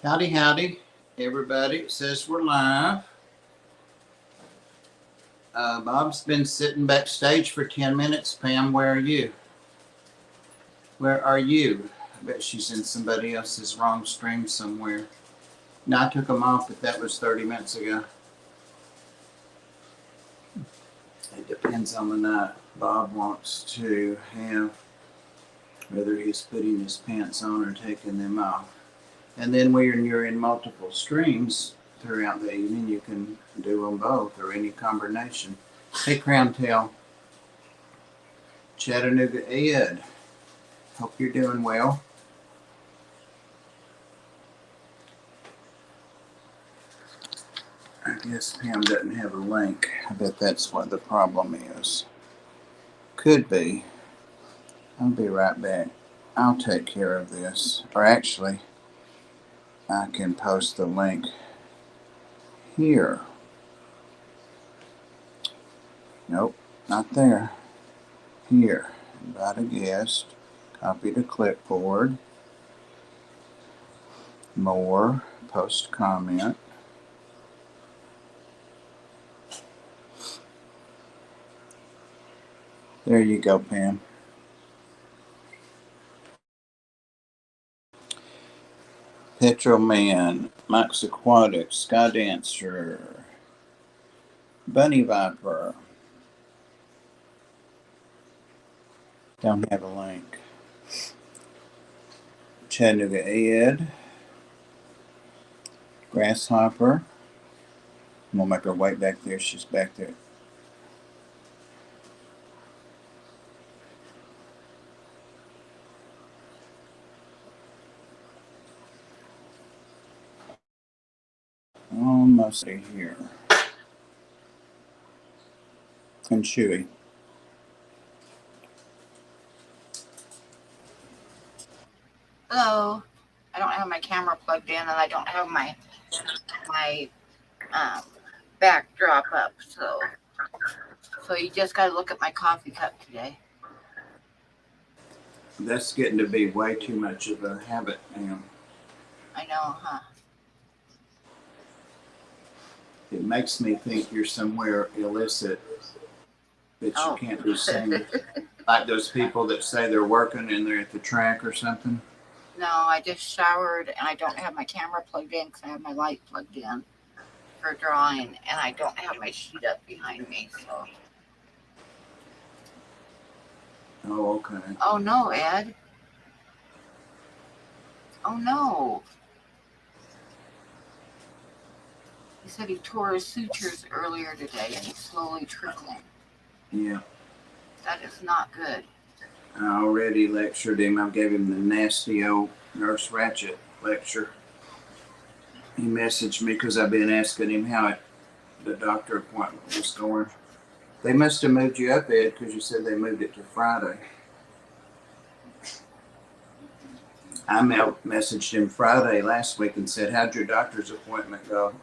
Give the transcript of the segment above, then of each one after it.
Howdy, howdy, everybody. It says we're live. Bob's been sitting backstage for 10 minutes. Pam, where are you? Where are you? I bet she's in somebody else's wrong stream somewhere. No, I took them off, but that was 30 minutes ago. It depends on the night. Bob wants to have whether he's putting his pants on or taking them off. And then when you're in multiple streams throughout the evening, you can do them both or any combination. Hey, Crown Tail. Chattanooga Ed. Hope you're doing well. I guess Pam doesn't have a link. I bet that's what the problem is. Could be. I'll be right back. I'll take care of this. Or actually, I can post the link here. Nope, not there. Here. Invite a guest. Copy to clipboard. More. Post comment. There you go, Pam. Petrol Man, Max Aquatic, Sky Dancer, Bunny Viper. Don't have a link. Chattanooga Ed, Grasshopper. I'm gonna make her wait back there. She's back there. Almost here. And Chewy. Hello. I don't have my camera plugged in, and I don't have my backdrop up, so you just got to look at my coffee cup today. That's getting to be way too much of a habit now. I know, huh? It makes me think you're somewhere illicit that you can't be seen. Like those people that say they're working and they're at the track or something. No, I just showered and I don't have my camera plugged in because I have my light plugged in for drawing, and I don't have my sheet up behind me. So. Oh, okay. Oh no, Ed. Oh no. He said he tore his sutures earlier today and he's slowly trickling. Yeah. That is not good. I already lectured him. I gave him the nasty old Nurse Ratchet lecture. He messaged me because I've been asking him how the doctor appointment was going. They must have moved you up, Ed, because you said they moved it to Friday. I messaged him Friday last week and said, how'd your doctor's appointment go?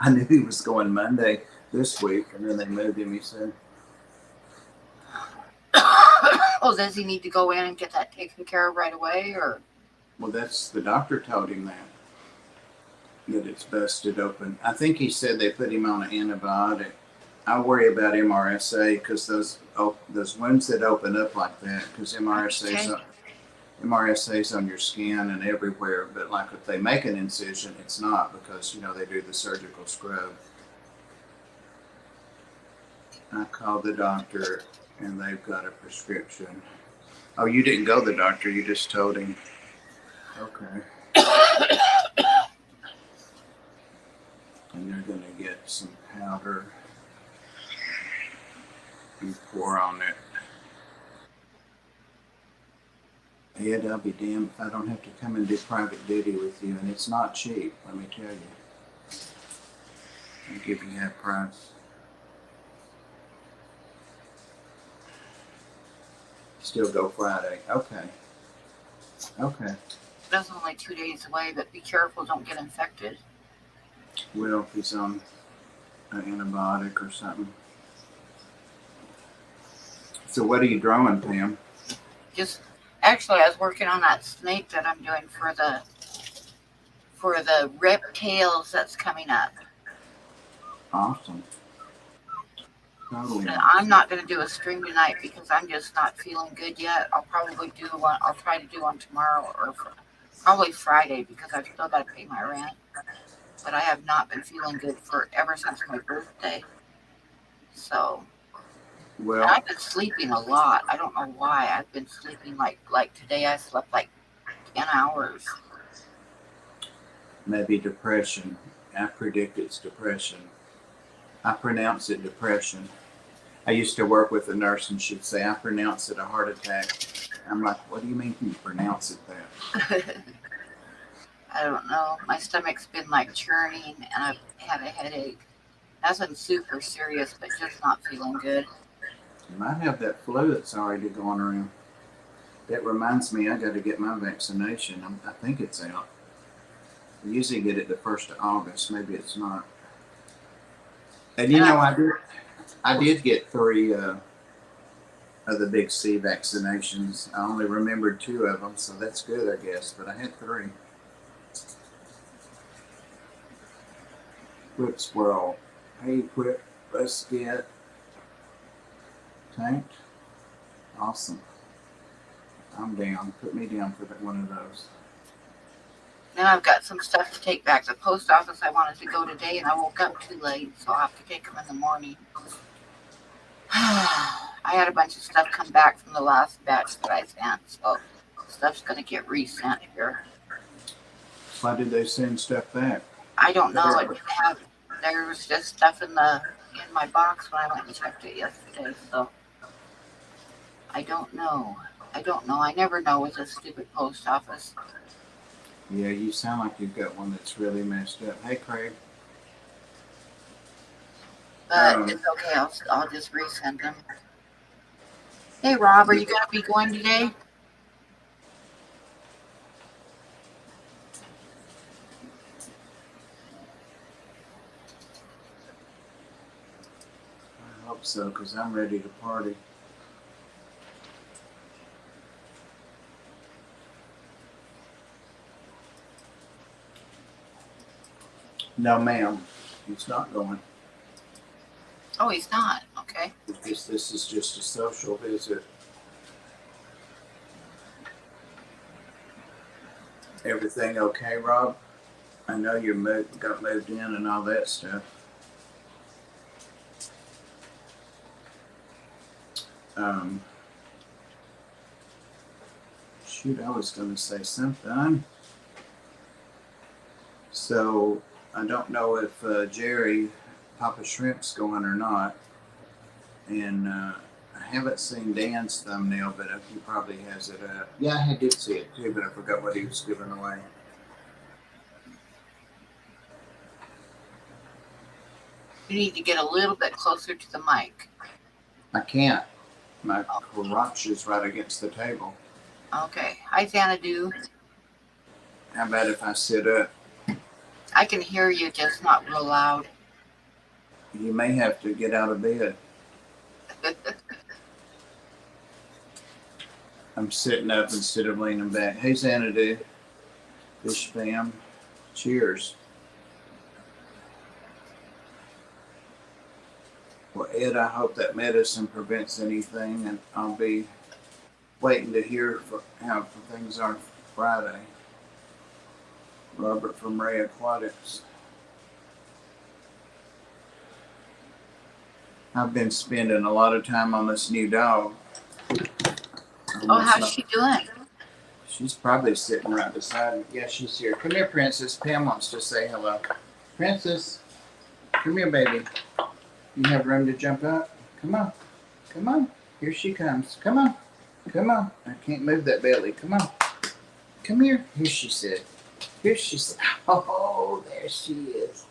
I knew he was going Monday this week, and then they moved him, he said. Oh, does he need to go in and get that taken care of right away, or? Well, that's the doctor told him that it's busted open. I think he said they put him on an antibiotic. I worry about MRSA because those wounds that open up like that, because MRSA's on your skin and everywhere. But like if they make an incision, it's not, because they do the surgical scrub. I called the doctor and they've got a prescription. Oh, you didn't go to the doctor, you just told him. Okay. And they're going to get some powder and pour on it. Ed, I'll be damned if I don't have to come and do private duty with you, and it's not cheap, let me tell you. I'll give you that price. Still go Friday. Okay. That's only 2 days away, but be careful, don't get infected. Well, if he's on an antibiotic or something. So what are you drawing, Pam? Actually, I was working on that snake that I'm doing for the for the reptiles that's coming up. Awesome. Totally And awesome. I'm not going to do a stream tonight because I'm just not feeling good yet. I'll probably do one. I'll try to do one tomorrow or probably Friday because I've still got to pay my rent. But I have not been feeling good for ever since my birthday. So, and Well, I've been sleeping a lot. I don't know why. I've been sleeping like today. I slept like 10 hours. maybe depression. I predict it's depression. I pronounce it depression. I used to work with a nurse and she'd say, I pronounce it a heart attack. I'm like, what do you mean you pronounce it that? I don't know. My stomach's been like churning and I've had a headache. Nothing super serious, but just not feeling good. You might have that flu that's already going around. That reminds me, I got to get my vaccination. I think it's out. I usually get it the 1st of August. Maybe it's not. And you know, I did get 3 of the big C vaccinations. I only remembered 2 of them, so that's good, I guess. But I had 3. Quip Squirrel. Hey, Quip, let's get tanked. Awesome. I'm down. Put me down for one of those. Then I've got some stuff to take back to the post office. I wanted to go today and I woke up too late, so I'll have to take them in the morning. I had a bunch of stuff come back from the last batch that I sent, so stuff's going to get resent here. Why did they send stuff back? I don't know. It didn't have. There was just stuff in my box when I went and checked it yesterday, so I don't know. I never know with this stupid post office. Yeah, you sound like you've got one that's really messed up. Hey, Craig. But it's okay. I'll just resend them. Hey, Rob, are you going to be going today? I hope so, because I'm ready to party. No, ma'am. He's not going. Oh, he's not. Okay. This is just a social visit. Everything okay, Rob? I know you got moved in and all that stuff. Shoot, I was going to say something. So I don't know if Jerry, Papa Shrimp's going or not. And I haven't seen Dan's thumbnail, but he probably has it up. Yeah, I did see it too, but I forgot what he was giving away. You need to get a little bit closer to the mic. I can't. My crotch is right against the table. Okay. Hi, Xanadu. How about if I sit up? I can hear you, just not real loud. You may have to get out of bed. I'm sitting up instead of leaning back. Hey, Xanadu. Fish fam. Cheers. Well, Ed, I hope that medicine prevents anything, and I'll be waiting to hear how things are Friday. Robert from Ray Aquatics. I've been spending a lot of time on this new dog. Oh, how's she doing? She's probably sitting right beside me. Yeah, she's here. Come here, Princess. Pam wants to say hello. Princess, come here, baby. You have room to jump up? Come on. Come on. Here she comes. Come on. Come on. I can't move that belly. Come on. Come here. Here she said. Here she said. Oh, there she is.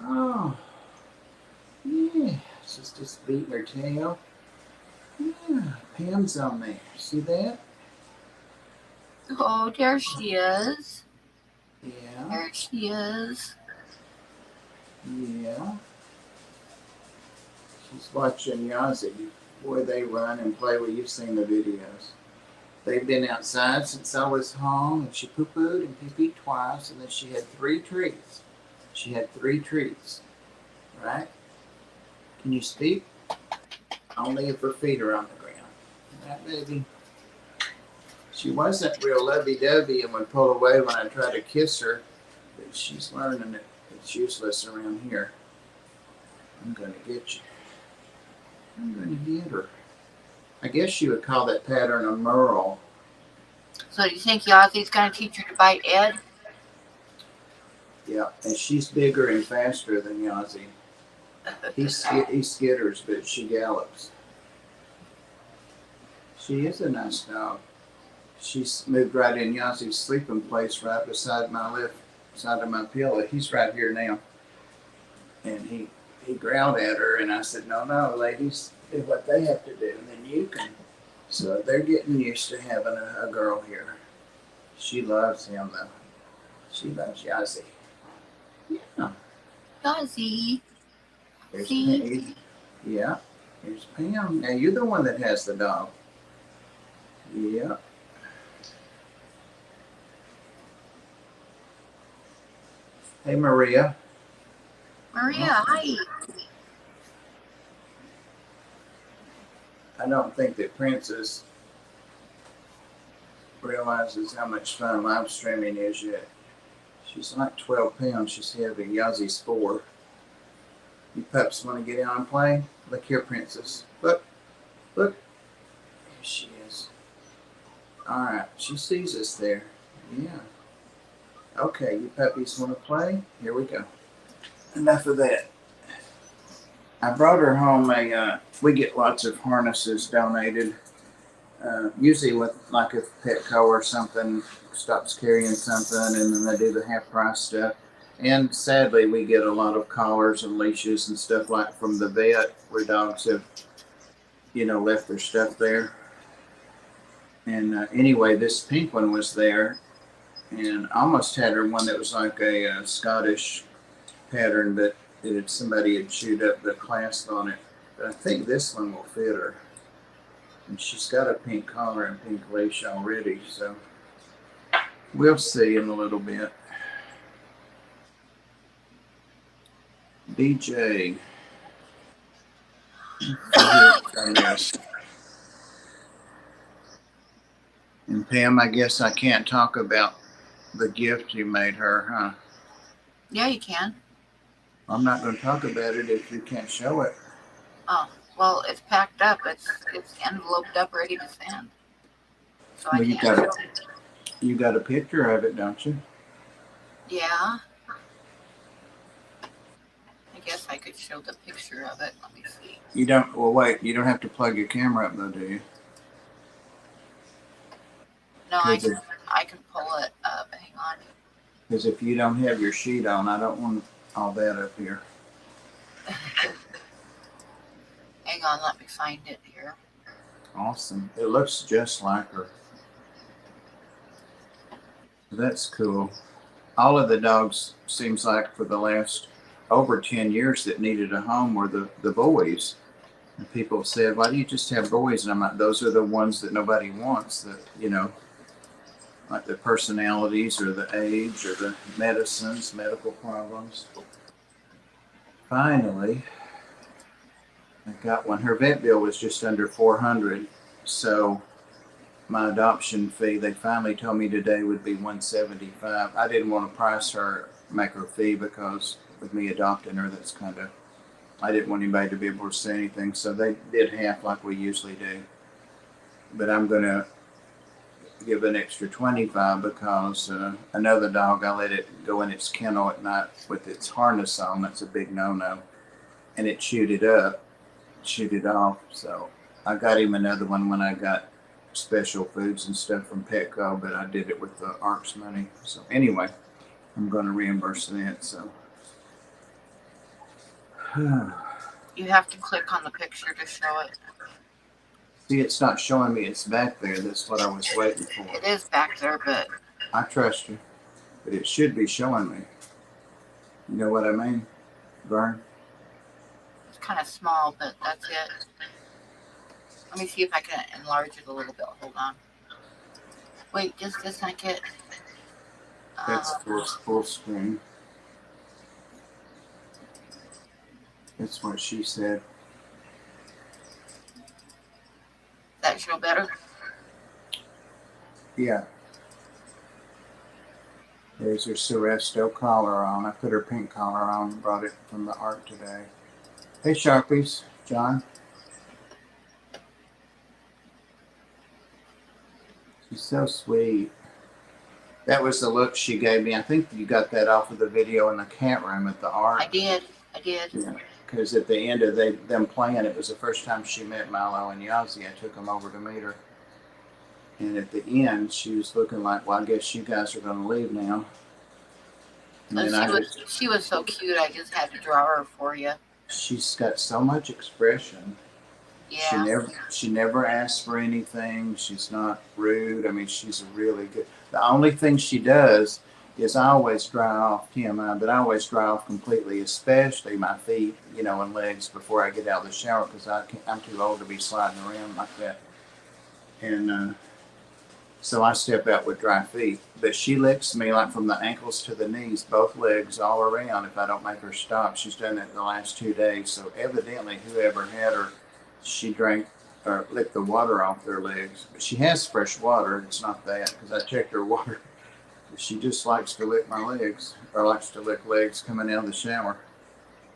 Oh. Yeah. She's just beating her tail. Yeah. Pam's on there. See that? Oh, there she is. Yeah. There she is. Yeah. She's watching Yazzie. Boy, they run and play. Well, you've seen the videos. They've been outside since I was home, and she poo-pooed and pee-peed twice, and then she had 3 treats. She had 3 treats, right? Can you speak? Only if her feet are on the ground. That baby. She wasn't real lovey-dovey and would pull away when I tried to kiss her, but she's learning that it's useless around here. I'm gonna get you. I'm gonna get her. I guess you would call that pattern a merle. So do you think Yazzie's going to teach her to bite Ed? Yeah, and she's bigger and faster than Yazzie. He skitters, but she gallops. She is a nice dog. She's moved right in Yazzie's sleeping place right beside my left side of my pillow. He's right here now. And he growled at her, and I said, no, ladies, do what they have to do, and then you can. So they're getting used to having a girl here. She loves him, though. She loves Yazzie. Yeah. Yazzie. There's See? Pam. Yeah. Here's Pam. Now you're the one that has the dog. Yeah. Hey, Maria. Maria, hi. I don't think that Princess realizes how much fun live streaming is yet. She's like 12 pounds. She's heavy. Yazzie's 4. You pups want to get out and play? Look here, Princess. Look. Look. Here she is. All right. She sees us there. Yeah. Okay, you puppies want to play? Here we go. Enough of that. I brought her home we get lots of harnesses donated. Usually with like if Petco or something stops carrying something, and then they do the half price stuff. And sadly, we get a lot of collars and leashes and stuff like from the vet where dogs have, left their stuff there. And anyway, this pink one was there, and I almost had her one that was like a Scottish pattern, but somebody had chewed up the clasp on it. But I think this one will fit her. And she's got a pink collar and pink leash already, so we'll see in a little bit. DJ. And Pam, I guess I can't talk about the gift you made her, huh? Yeah, you can. I'm not going to talk about it if you can't show it. Oh, well, it's packed up. It's enveloped up, ready to send. So Well, I can't. You got a picture of it, don't you? Yeah. I guess I could show the picture of it. Let me see. You don't. Well, wait. You don't have to plug your camera up, though, do you? No, I can pull it up. Hang on. Because if you don't have your sheet on, I don't want all that up here. Hang on, let me find it here. Awesome. It looks just like her. That's cool. All of the dogs, seems like for the last over 10 years that needed a home were the boys. And people said, why do you just have boys? And I'm like, those are the ones that nobody wants, that, like the personalities or the age or the medical problems. Finally, I got one. Her vet bill was just under $400. So my adoption fee, they finally told me today, would be $175. I didn't want to price her, make her fee, because with me adopting her, that's I didn't want anybody to be able to say anything. So they did half like we usually do. But I'm going to give an extra $25 because another dog, I let it go in its kennel at night with its harness on. That's a big no-no. And it chewed it off. So I got him another one when I got special foods and stuff from Petco, but I did it with the ARC's money. So anyway, I'm going to reimburse that. So You have to click on the picture to show it. see, it's not showing me it's back there. That's what I was waiting for. It is back there, but I trust you, but it should be showing me. You know what I mean, Vern? it's kind of small, but that's it. Let me see if I can enlarge it a little bit. Hold on. Wait just a second. That's full screen. That's what she said. That show better? Yeah. There's her Seresto collar on. I put her pink collar on. Brought it from the art today. Hey, Sharpies. John. She's so sweet. That was the look she gave me. I think you got that off of the video in the cat room at the art. I did. Yeah. Because at the end of them playing, it was the first time she met Milo and Yazzie. I took them over to meet her. And at the end, she was looking like, well, I guess you guys are going to leave now. And then she was so cute. I just had to draw her for you. She's got so much expression. Yeah. She never asks for anything. She's not rude. I mean, she's a really good. The only thing she does is I always dry off TMI, but I always dry off completely, especially my feet, and legs before I get out of the shower because I'm too old to be sliding around like that. And so I step out with dry feet. But she licks me like from the ankles to the knees, both legs all around if I don't make her stop. She's done that the last 2 days. So evidently whoever had her, she drank or licked the water off their legs. But she has fresh water. It's not that because I checked her water. She just likes to lick my legs or likes to lick legs coming out of the shower.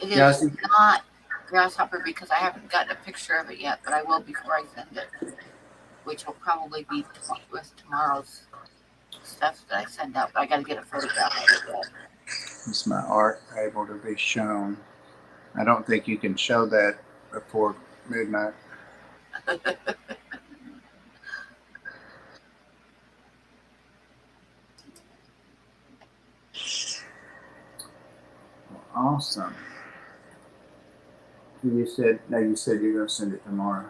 It is not grasshopper because I haven't gotten a picture of it yet, but I will before I send it, which will probably be with tomorrow's stuff that I send out. But I got to get a photograph of it yet. Is my art able to be shown? I don't think you can show that before midnight. Awesome. You said you're going to send it tomorrow.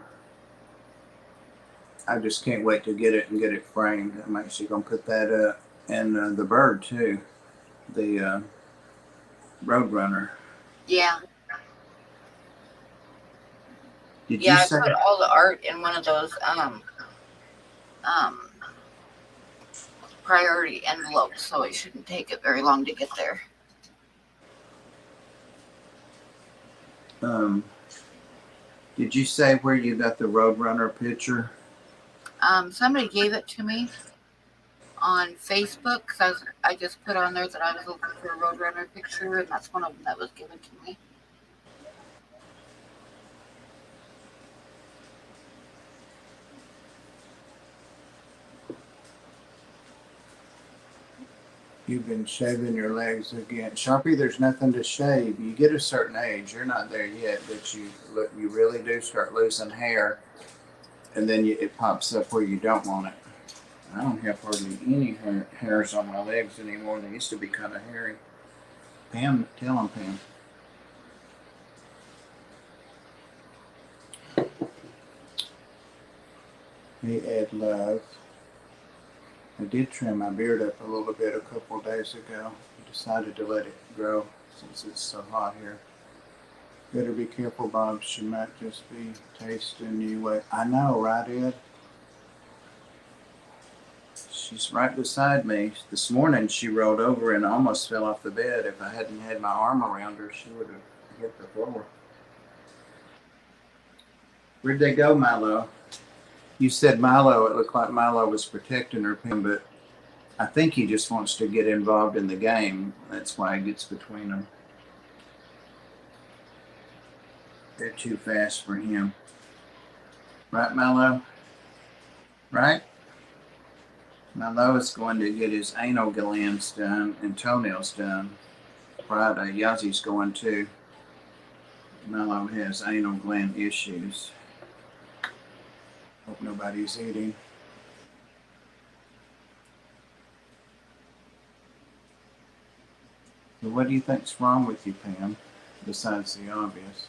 I just can't wait to get it and get it framed. I'm actually going to put that up. And the bird, too. The Roadrunner. Yeah. Did you say? I put all the art in one of those priority envelopes, so it shouldn't take it very long to get there. Did you say where you got the Roadrunner picture? Somebody gave it to me on Facebook because I just put on there that I was looking for a Roadrunner picture, and that's one of them that was given to me. You've been shaving your legs again. Sharpie, there's nothing to shave. You get a certain age, you're not there yet, but you really do start losing hair, and then it pops up where you don't want it. I don't have hardly any hairs on my legs anymore. They used to be kind of hairy. Pam, tell them, Pam. Hey, Ed Love. I did trim my beard up a little bit a couple of days ago. I decided to let it grow since it's so hot here. Better be careful, Bob. She might just be tasting you. I know, right, Ed? She's right beside me. This morning she rolled over and almost fell off the bed. If I hadn't had my arm around her, she would have hit the floor. Where'd they go, Milo? You said Milo. It looked like Milo was protecting her, but I think he just wants to get involved in the game. That's why he gets between them. They're too fast for him. Right, Milo? Right? Milo is going to get his anal glands done and toenails done Friday. Yazzie's going too. Milo has anal gland issues. Hope nobody's eating. So what do you think's wrong with you, Pam, besides the obvious?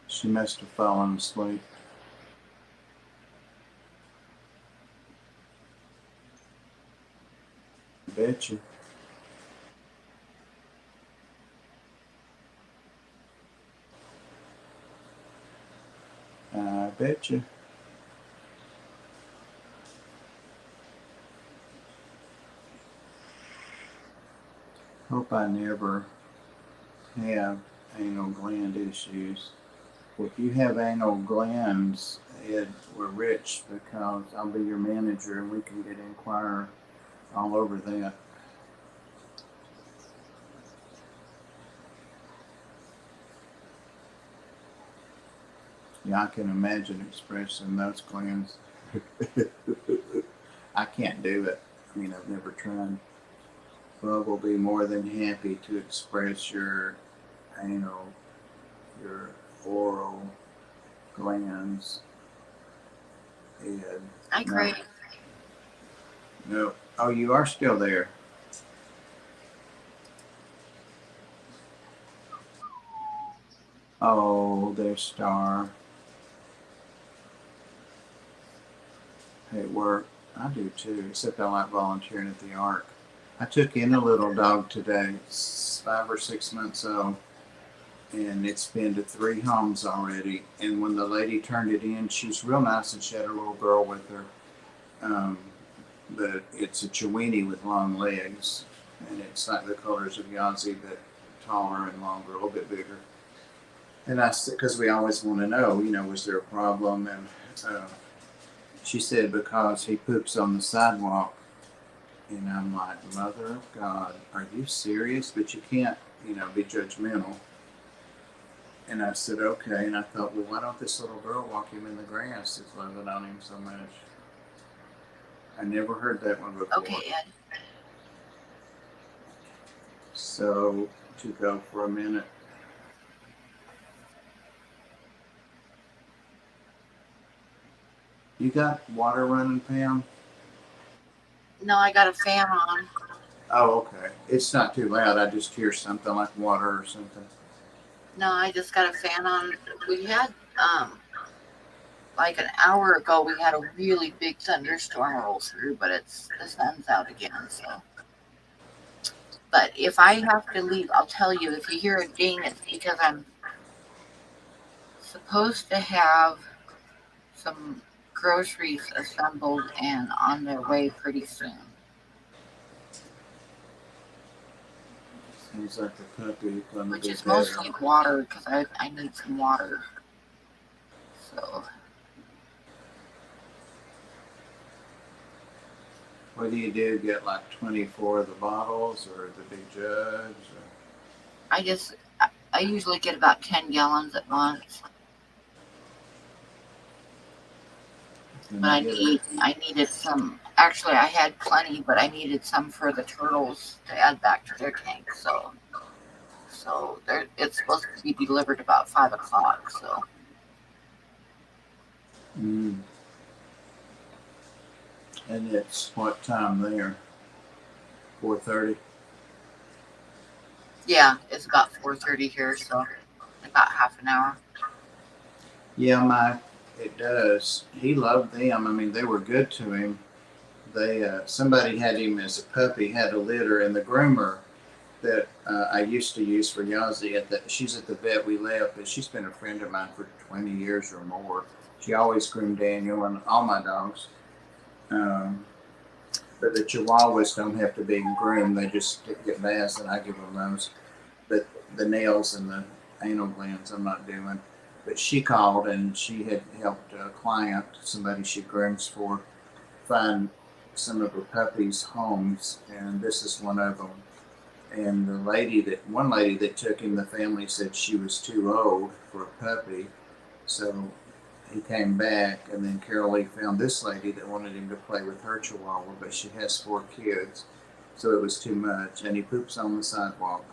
She must have fallen asleep. I bet you. I bet you. Hope I never have anal gland issues. If you have anal glands, Ed, we're rich because I'll be your manager and we can get Inquirer all over that. Yeah, I can imagine expressing those glands. I can't do it. I mean, I've never tried. Bub will be more than happy to express your anal, your oral glands. Ed. Hi, Craig. No. Oh, you are still there. Oh, there's Star. At work. I do too, except I like volunteering at the Ark. I took in a little dog today. It's 5 or 6 months old, and it's been to 3 homes already. And when the lady turned it in, she's real nice, and she had a little girl with her. But it's a Chiweenie with long legs, and it's like the colors of Yazzie, but taller and longer, a little bit bigger. And I said, because we always want to know, was there a problem? And she said, because he poops on the sidewalk. And I'm like, Mother of God, are you serious? But you can't, be judgmental. And I said, okay. And I thought, well, why don't this little girl walk him in the grass? It's loving on him so much. I never heard that one before. Okay, Ed. So, to go for a minute. You got water running, Pam? No, I got a fan on. Oh, okay. It's not too loud. I just hear something like water or something. No, I just got a fan on. We had, like an hour ago, we had a really big thunderstorm roll through, but the sun's out again, so. But if I have to leave, I'll tell you, if you hear a ding, it's because I'm supposed to have some groceries assembled and on their way pretty soon. Sounds like a puppy. Which is mostly water, because I need some water. So. What do you do? Get like 24 of the bottles or the big jugs? Or? I usually get about 10 gallons at once. But I needed some. Actually, I had plenty, but I needed some for the turtles to add back to their tank. So it's supposed to be delivered about 5 o'clock. So. Mm. And it's what time there? 4:30. Yeah, it's about 4:30 here, so about half an hour. Yeah, it does. He loved them. I mean, they were good to him. Somebody had him as a puppy, had a litter, and the groomer that I used to use for Yazzie she's at the vet we left, but she's been a friend of mine for 20 years or more. She always groomed Daniel and all my dogs. But the Chihuahuas don't have to be groomed; they just get baths, and I give them those. But the nails and the anal glands, I'm not doing. But she called and she had helped a client, somebody she grooms for, find some of her puppies' homes, and this is one of them. And one lady that took him, the family said she was too old for a puppy, so he came back. And then Carol Lee found this lady that wanted him to play with her Chihuahua, but she has 4 kids, so it was too much. And he poops on the sidewalk,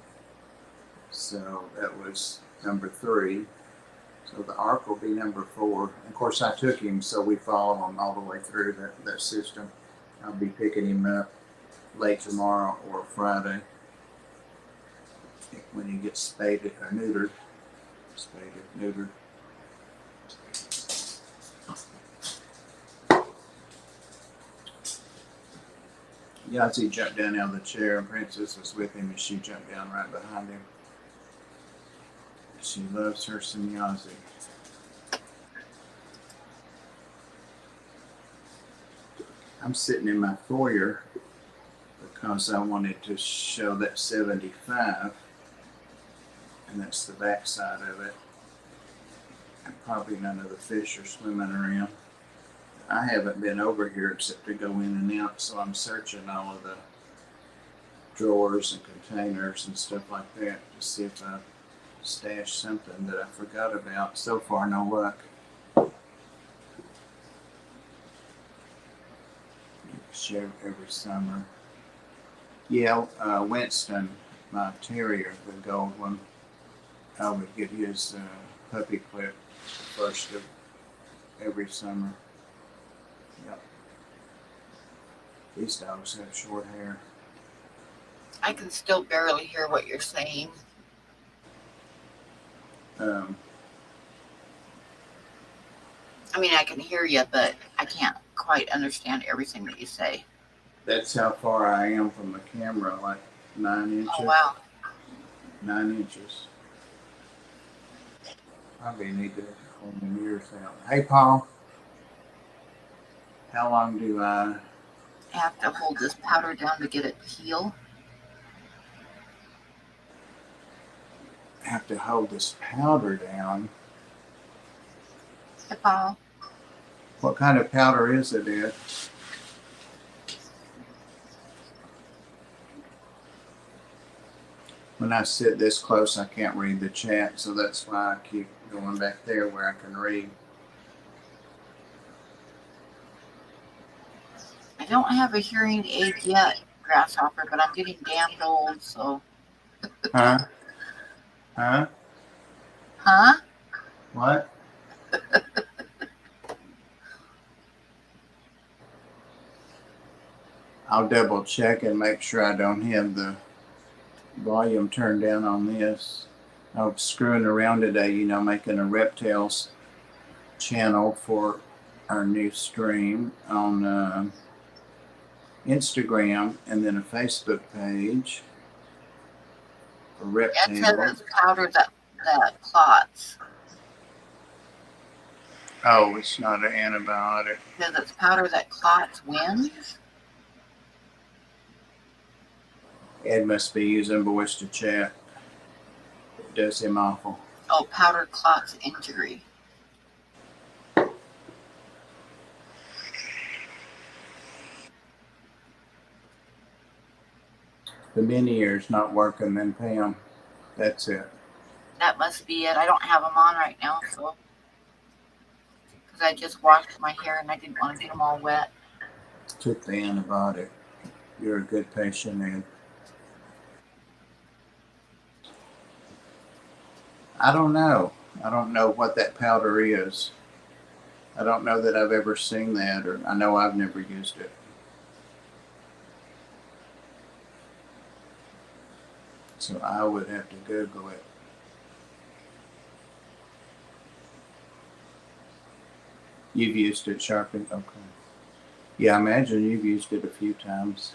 so that was number 3. So the Ark will be number 4. Of course, I took him, so we follow him all the way through that system. I'll be picking him up late tomorrow or Friday when he gets spaded or neutered. Spaded, neutered. Yazzie jumped down out of the chair, and Princess was with him, and she jumped down right behind him. She loves her some Yazzie. I'm sitting in my foyer because I wanted to show that 75, and that's the back side of it. And probably none of the fish are swimming around. I haven't been over here except to go in and out, so I'm searching all of the drawers and containers and stuff like that to see if I stashed something that I forgot about. So far, no luck. Share every summer. Yeah, Winston, my terrier, the gold one, I would get his puppy clip first of every summer. Yep. These dogs have short hair. I can still barely hear what you're saying. I mean, I can hear you, but I can't quite understand everything that you say. That's how far I am from the camera, like 9 inches. Oh, wow. 9 inches. Probably need to pull my ears out. Hey, Paul. How long do I have to hold this powder down to get it to heal? have to hold this powder down? Hey, Paul. What kind of powder is it, Ed? When I sit this close, I can't read the chat, so that's why I keep going back there where I can read. I don't have a hearing aid yet, Grasshopper, but I'm getting damned old, so. Huh? Huh? Huh? What? I'll double check and make sure I don't have the volume turned down on this. I was screwing around today, making a reptiles channel for our new stream on Instagram, and then a Facebook page for reptiles. It says it's powder that clots. Oh, it's not an antibiotic. It says it's powder that clots wins. Ed must be using voice to chat. It does him awful. Oh, powder clots injury. The mini ear's not working, then Pam. That's it. That must be it. I don't have them on right now, so. Because I just washed my hair and I didn't want to get them all wet. Took the antibiotic. You're a good patient, Ed. I don't know. I don't know what that powder is. I don't know that I've ever seen that, or I know I've never used it. So I would have to Google it. You've used it, Sharpie? Okay. Yeah, I imagine you've used it a few times.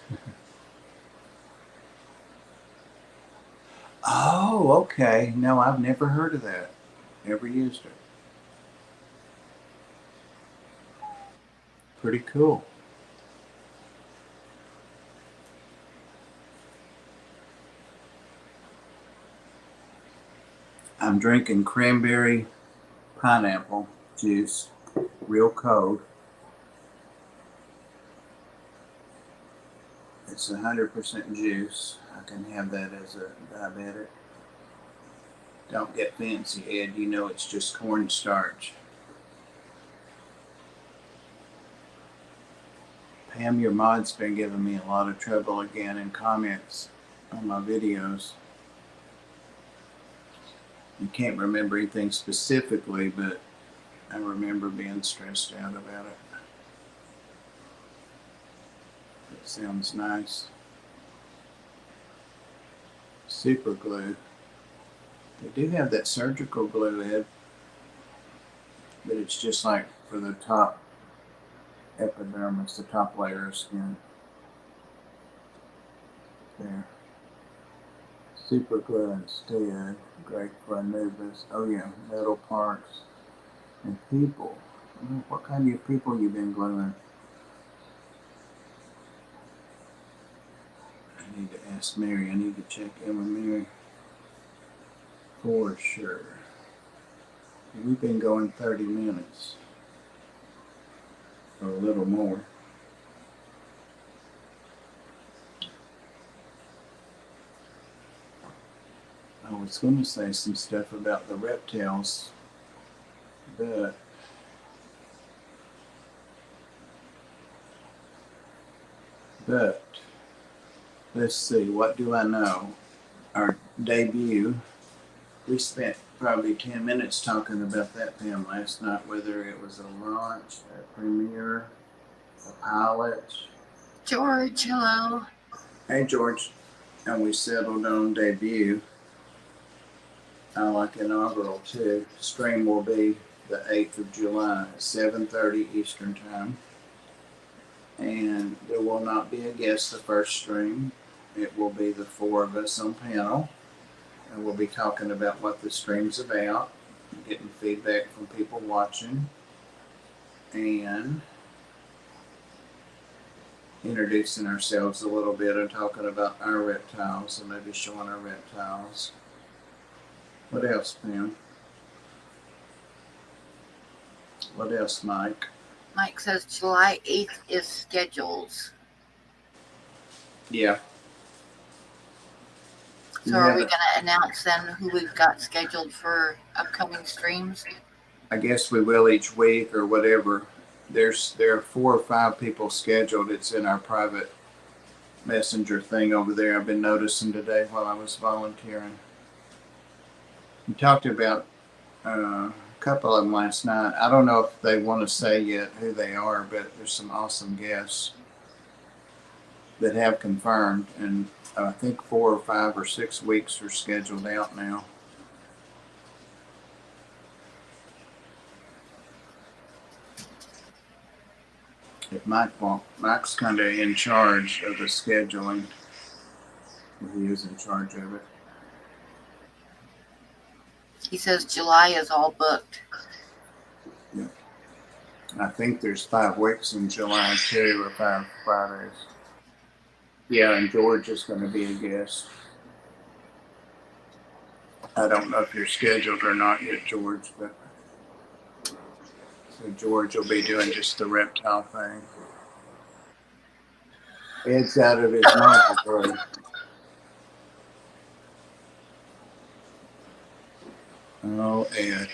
Oh, okay. No, I've never heard of that. Never used it. Pretty cool. I'm drinking cranberry pineapple juice, real cold. It's 100% juice. I can have that as a diabetic. Don't get fancy, Ed. You know it's just cornstarch. Pam, your mod's been giving me a lot of trouble again in comments on my videos. You can't remember anything specifically, but I remember being stressed out about it. It sounds nice. Super glue. They do have that surgical glue, Ed, but it's just like for the top epidermis, the top layer of skin. There. Super glue instead. Great for anubis. Oh yeah, metal parts and people. What kind of people you been gluing? ask Mary. I need to check in with Mary for sure. We've been going 30 minutes or a little more. I was going to say some stuff about the reptiles, but let's see, what do I know? Our debut, we spent probably 10 minutes talking about that, Pam, last night, whether it was a launch, a premiere, a pilot. George, hello. Hey, George. And we settled on debut. I like inaugural too. Stream will be the 8th of July at 7:30 Eastern Time. And there will not be a guest the first stream. It will be the four of us on panel. And we'll be talking about what the stream's about, getting feedback from people watching, and introducing ourselves a little bit and talking about our reptiles and maybe showing our reptiles. What else, Pam? What else, Mike? Mike says July 8th is schedules. Yeah. So are we going to announce then who we've got scheduled for upcoming streams? I guess we will each week or whatever. There are 4 or 5 people scheduled. It's in our private messenger thing over there. I've been noticing today while I was volunteering. We talked about a couple of them last night. I don't know if they want to say yet who they are, but there's some awesome guests that have confirmed, and I think 4 or 5 or 6 weeks are scheduled out now. If Mike's kind of in charge of the scheduling. He is in charge of it. He says July is all booked. Yeah. I think there's 5 weeks in July too, or 5 Fridays. Yeah, and George is going to be a guest. I don't know if you're scheduled or not yet, George, but so George will be doing just the reptile thing. Ed's out of his mind. Oh, Ed.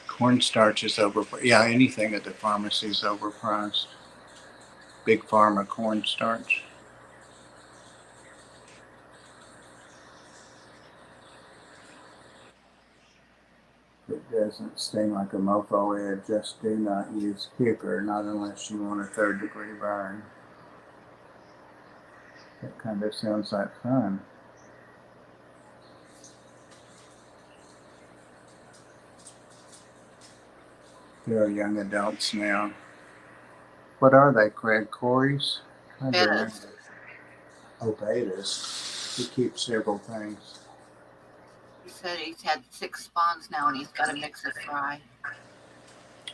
Cornstarch is overpriced. Yeah, anything at the pharmacy is overpriced. Big Pharma cornstarch. It doesn't sting like a mofo, Ed. Just do not use kicker, not unless you want a 3rd-degree burn. That kind of sounds like fun. They're young adults now. What are they, Craig? Corys? Betas. Oh, betas. He keeps several things. He said he's had 6 spawns now and he's got a mix of fry.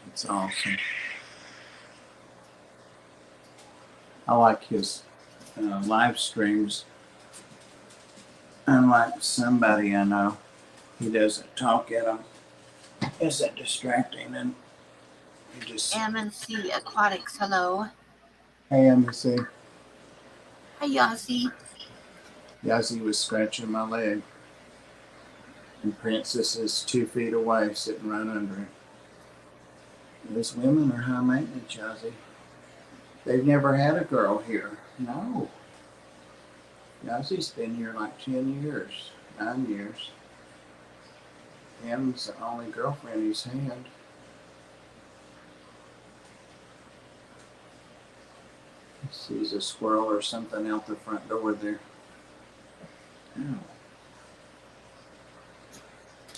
It's awesome. I like his live streams. Unlike somebody I know, he doesn't talk at them. Isn't distracting, and he just. M&C Aquatics, hello. Hey, M&C. Hi, Yossi. Yazzie was scratching my leg. And Princess is 2 feet away, sitting right under it. Those women are high maintenance, Yazzie. They've never had a girl here. No. Yazzie's been here like 10 years, 9 years. Pam's the only girlfriend he's had. He sees a squirrel or something out the front door there. Oh.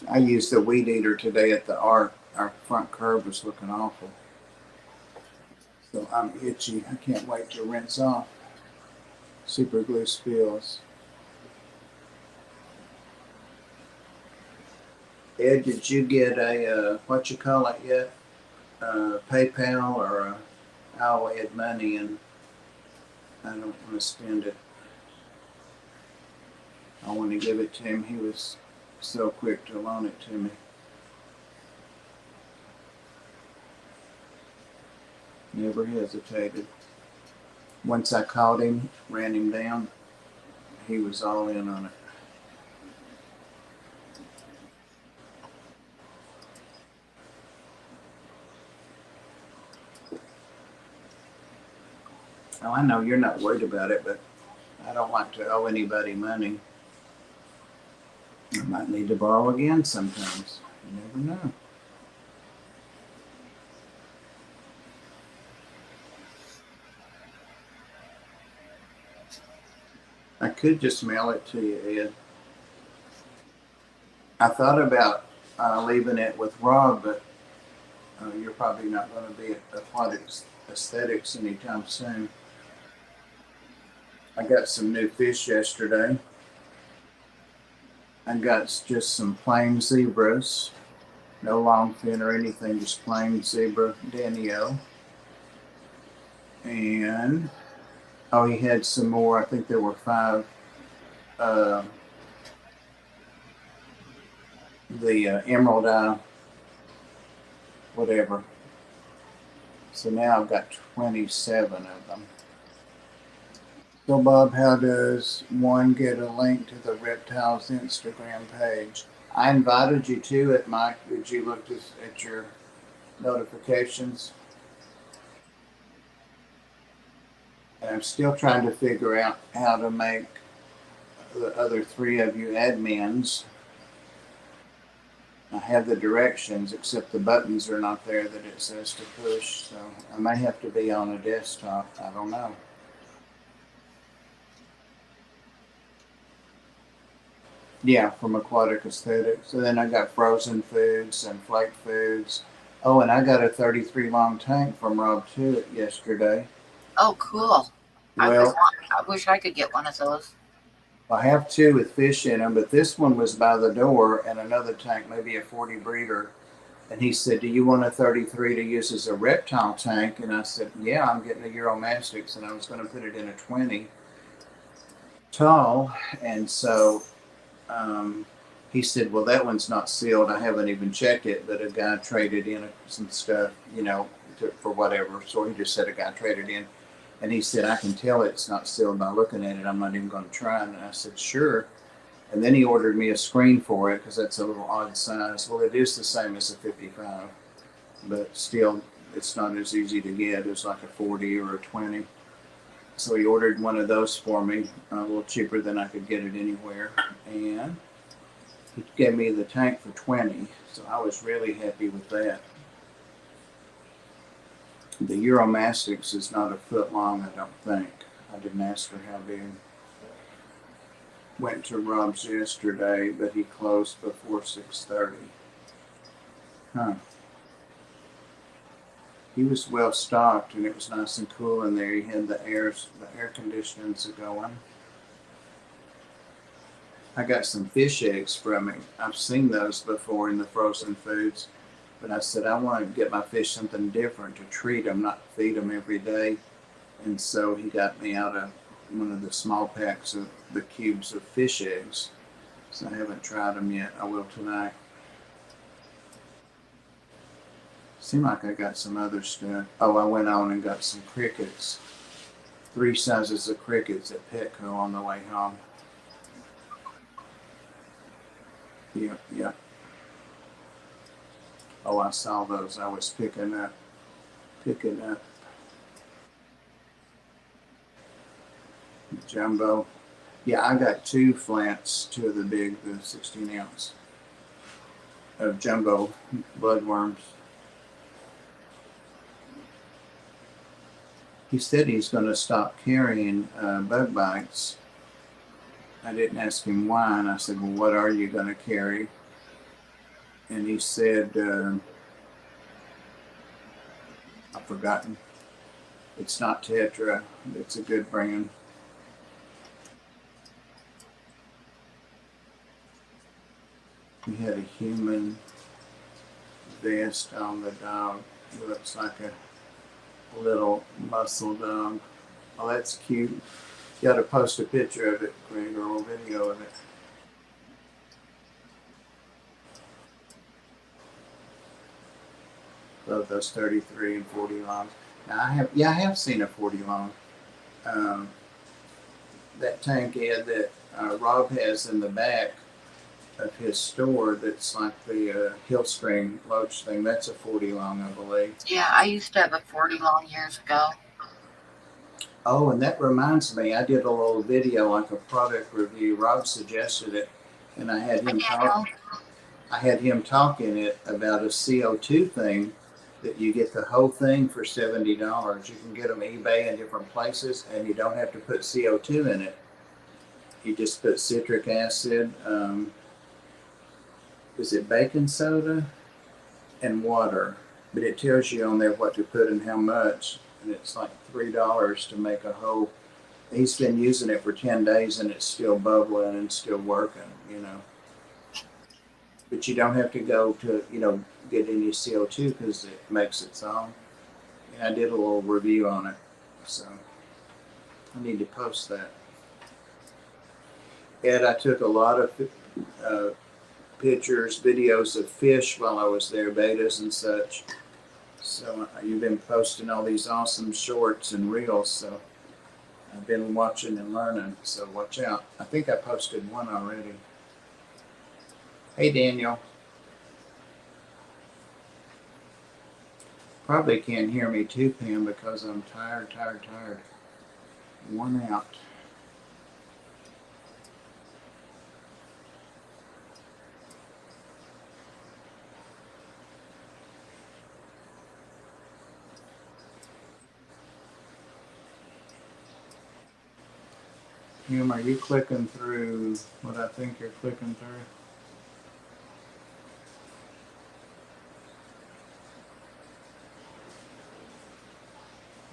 I used the weed eater today at the Ark. Our front curb was looking awful. So I'm itchy. I can't wait to rinse off. Super glue spills. Ed, did you get a, what you call it yet? PayPal or I'll add money and I don't want to spend it. I want to give it to him. He was so quick to loan it to me. Never hesitated. Once I caught him, ran him down, he was all in on it. Oh, I know you're not worried about it, but I don't like to owe anybody money. I might need to borrow again sometimes. You never know. I could just mail it to you, Ed. I thought about leaving it with Rob, but you're probably not going to be at Aquatics Aesthetics anytime soon. I got some new fish yesterday. I got just some plain zebras, no long fin or anything, just plain zebra Danio. And he had some more. I think there were 5. The emerald eye, whatever. So now I've got 27 of them. So Bob, how does one get a link to the reptiles Instagram page? I invited you to it, Mike. Did you look at your notifications? And I'm still trying to figure out how to make the other 3 of you admins. I have the directions, except the buttons are not there that it says to push, so I may have to be on a desktop. I don't know. Yeah, from Aquatic Aesthetics. So then I got frozen foods and flake foods. Oh, and I got a 33 long tank from Rob too yesterday. Oh, cool. Well, I wish I could get one of those. I have 2 with fish in them, but this one was by the door, and another tank, maybe a 40 breeder. And he said, "Do you want a 33 to use as a reptile tank?" And I said, "Yeah, I'm getting a Euromastics, and I was going to put it in a 20 tall." And so he said, "Well, that one's not sealed. I haven't even checked it, but a guy traded in some stuff, for whatever." So he just said a guy traded in. And he said, "I can tell it's not sealed by looking at it. I'm not even going to try." And I said, "Sure." And then he ordered me a screen for it because that's a little odd size. Well, it is the same as a 55, but still, it's not as easy to get as like a 40 or a 20. So he ordered one of those for me, a little cheaper than I could get it anywhere. And he gave me the tank for 20. So I was really happy with that. The Euromastics is not a foot long, I don't think. I didn't ask her how big. Went to Rob's yesterday, but he closed before 6:30. Huh. He was well stocked, and it was nice and cool in there. He had the air conditionings going. I got some fish eggs from him. I've seen those before in the frozen foods. But I said, I want to get my fish something different to treat them, not feed them every day. And so he got me out of one of the small packs of the cubes of fish eggs. So I haven't tried them yet. I will tonight. Seemed like I got some other stuff. Oh, I went on and got some crickets. 3 sizes of crickets at Petco on the way home. Yep. Oh, I saw those. I was picking up. Jumbo. Yeah, I got 2 flats, 2 of the big, the 16 ounce of jumbo bloodworms. He said he's going to stop carrying bug bites. I didn't ask him why, and I said, "Well, what are you going to carry?" And he said, I've forgotten. It's not Tetra. It's a good brand. He had a human vest on the dog. It looks like a little muscle dog. Oh, that's cute. You got to post a picture of it, Greg, or a video of it. Love those 33 and 40 longs. Now I have seen a 40 long. Um, that tank ad that Rob has in the back of his store, that's like the hill spring loach thing. That's a 40 long, I believe. Yeah, I used to have a 40 long years ago. Oh, and that reminds me, I did a little video, like a product review. Rob suggested it, and I had him talk. I had him talk in it about a CO2 thing that you get the whole thing for $70. You can get them eBay in different places, and you don't have to put CO2 in it. You just put citric acid. Is it baking soda and water? But it tells you on there what to put and how much, and it's like $3 to make a whole. He's been using it for 10 days, and it's still bubbling and still working. But you don't have to go to get any CO2 because it makes its own. And I did a little review on it, so I need to post that. And I took a lot of pictures, videos of fish while I was there, betas and such. So you've been posting all these awesome shorts and reels, so I've been watching and learning. So watch out. I think I posted one already. Hey, Daniel. Probably can't hear me too, Pam, because I'm tired. Worn out. Pam, are you clicking through what I think you're clicking through?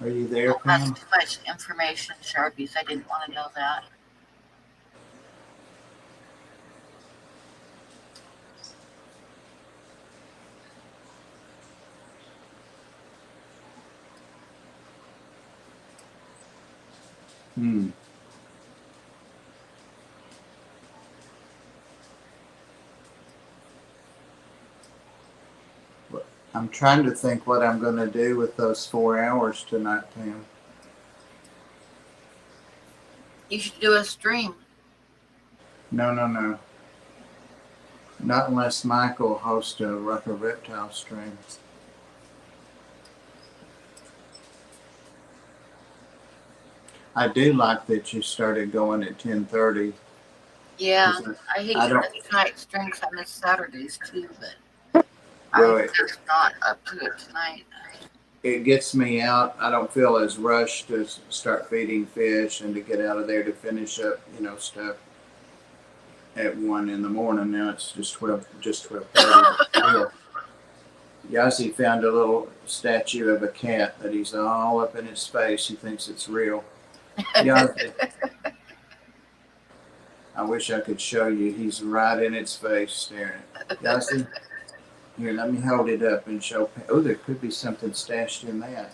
Are you there, Pam? That's too much information, Sharpies. I didn't want to know that. I'm trying to think what I'm going to do with those 4 hours tonight, Pam. You should do a stream. No. Not unless Michael hosts a reptile stream. I do like that you started going at 10:30. Yeah, I hate to miss tonight's streams. I miss Saturdays too, but I'm just not up to it tonight. It gets me out. I don't feel as rushed to start feeding fish and to get out of there to finish up, stuff at 1 in the morning. Now it's just 12:30. Yazzie found a little statue of a cat that he's all up in his face. He thinks it's real. Yazzie, I wish I could show you. He's right in its face staring. Yazzie, here, let me hold it up and show. Oh, there could be something stashed in that.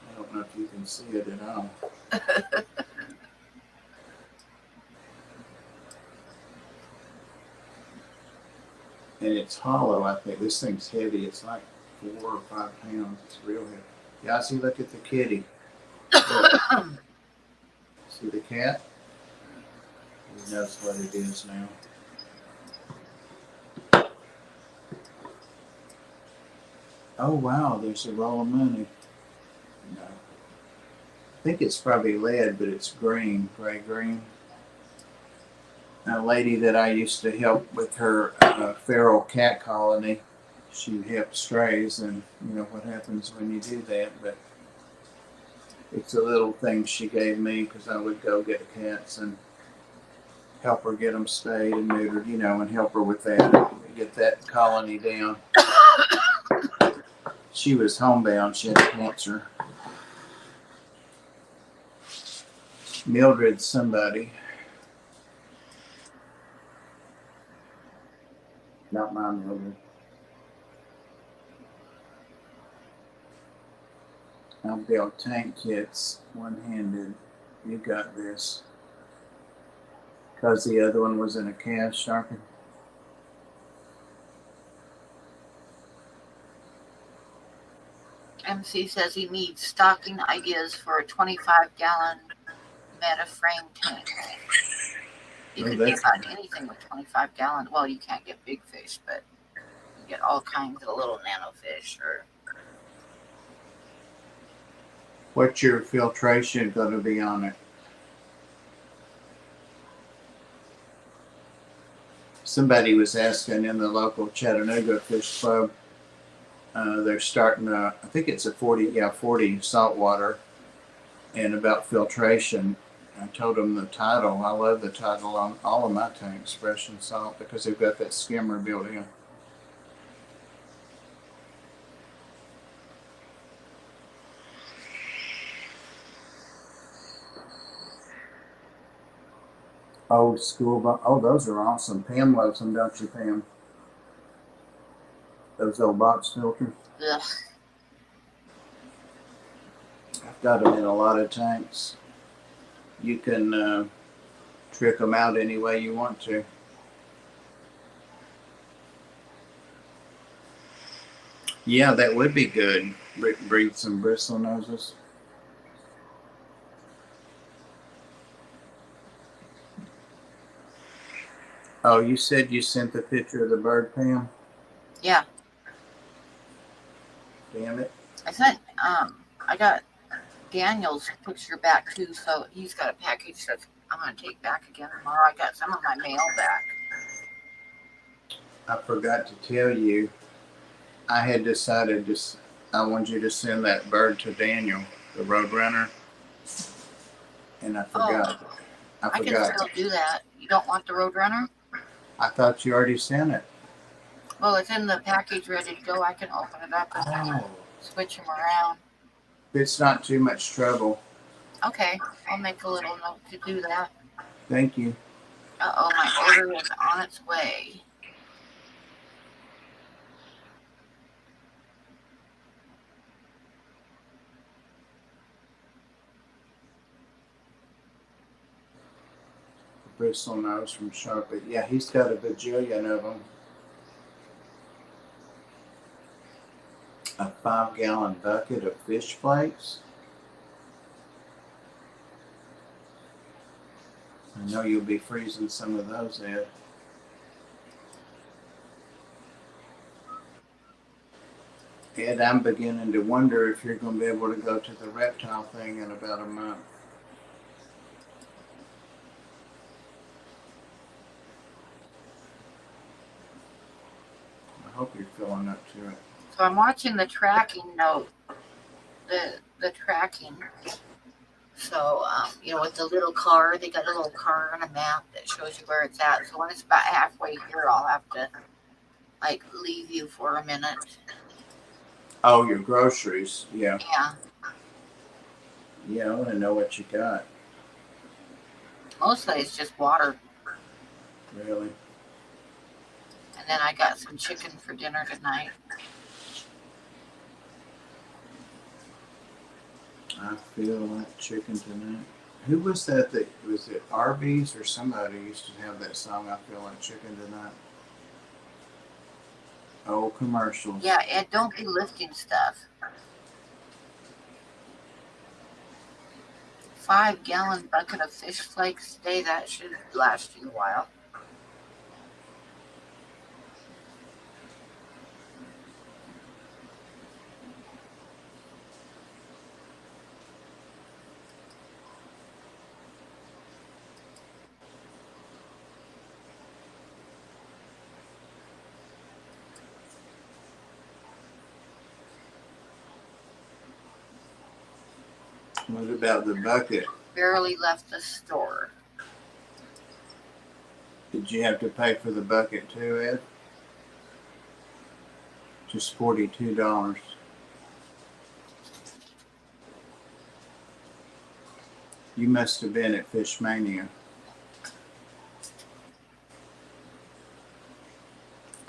I don't know if you can see it at all. And it's hollow, I think. This thing's heavy. It's like 4 or 5 pounds. It's real heavy. Yazzie, look at the kitty. See the cat? He knows what it is now. Oh, wow, there's a roll of money. No. I think it's probably lead, but it's green, gray-green. A lady that I used to help with her feral cat colony, she helped strays, and you know what happens when you do that, but it's a little thing she gave me because I would go get cats and help her get them spayed and neutered, and help her with that, get that colony down. She was homebound. She had cancer. Mildred somebody. Not my Mildred. I'll build tank kits one-handed. You got this. Because the other one was in a cast sharpen. MC says he needs stocking ideas for a 25-gallon meta frame tank. You could get about anything with 25 gallons. Well, you can't get big fish, but you get all kinds of little nano fish. Or what's your filtration going to be on it? Somebody was asking in the local Chattanooga Fish Club. They're starting I think it's a 40 saltwater, and about filtration. I told them the title. I love the title on all of my tanks, Fresh and Salt, because they've got that skimmer built in. Old school. Oh, those are awesome. Pam loves them, don't you, Pam? Those old box filters. ugh. I've got them in a lot of tanks. You can trick them out any way you want to. Yeah, that would be good. Breed some bristle noses. Oh, you said you sent the picture of the bird, Pam? Yeah. Damn it. I sent, I got Daniel's picture back too, so he's got a package that I'm going to take back again tomorrow. I got some of my mail back. I forgot to tell you, I had decided I want you to send that bird to Daniel, the Roadrunner, and I forgot. Oh, I can forgot. still do that. You don't want the Roadrunner? I thought you already sent it. Well, it's in the package ready to go. I can open it up and switch them around. It's not too much trouble. Okay, I'll make a little note to do that. Thank you. Uh-oh, my order is on its way. Bristle nose from Sharpie. Yeah, he's got a bajillion of them. A 5-gallon bucket of fish flakes. I know you'll be freezing some of those, Ed. Ed, I'm beginning to wonder if you're going to be able to go to the reptile thing in about a month. I hope you're feeling up to it. So I'm watching the tracking note, the tracking. So, with the little car, they got a little car and a map that shows you where it's at. So when it's about halfway here, I'll have to, leave you for a minute. Oh, your groceries. Yeah. Yeah. Yeah, I want to know what you got. Mostly it's just water. Really? And then I got some chicken for dinner tonight. I feel like chicken tonight. Who was that? Was it Arby's or somebody used to have that song? I feel like chicken tonight. Oh, commercials. Yeah, Ed, don't be lifting stuff. 5-gallon bucket of fish flakes today. That should last you a while. What about the bucket? Barely left the store. Did you have to pay for the bucket too, Ed? Just $42. You must have been at Fish Mania.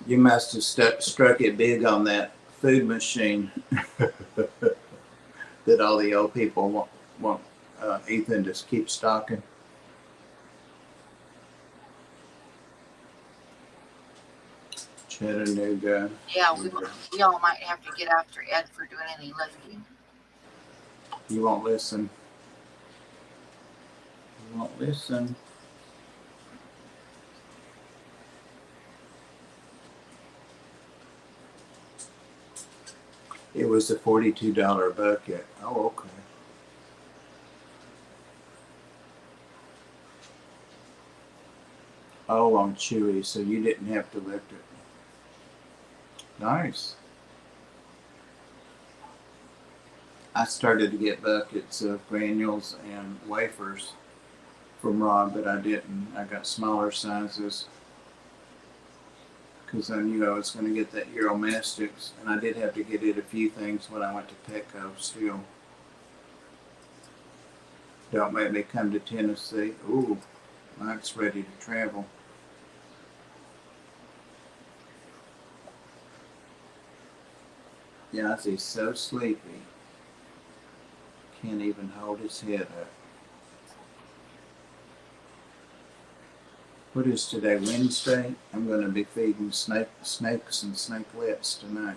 You must have struck it big on that food machine. that all the old people want Ethan to keep stocking. Chattanooga. Yeah, we all might have to get after Ed for doing any lifting. You won't listen. You won't listen. It was a $42 bucket. Oh, okay. Oh, on Chewy, so you didn't have to lift it. Nice. I started to get buckets of granules and wafers from Rob, but I didn't. I got smaller sizes because I knew I was going to get that Euromastics, and I did have to get it a few things when I went to Petco still. Don't make me come to Tennessee. Ooh, Mike's ready to travel. Yes, he's so sleepy. Can't even hold his head up. What is today, Wednesday? I'm going to be feeding snakes and snakelets tonight.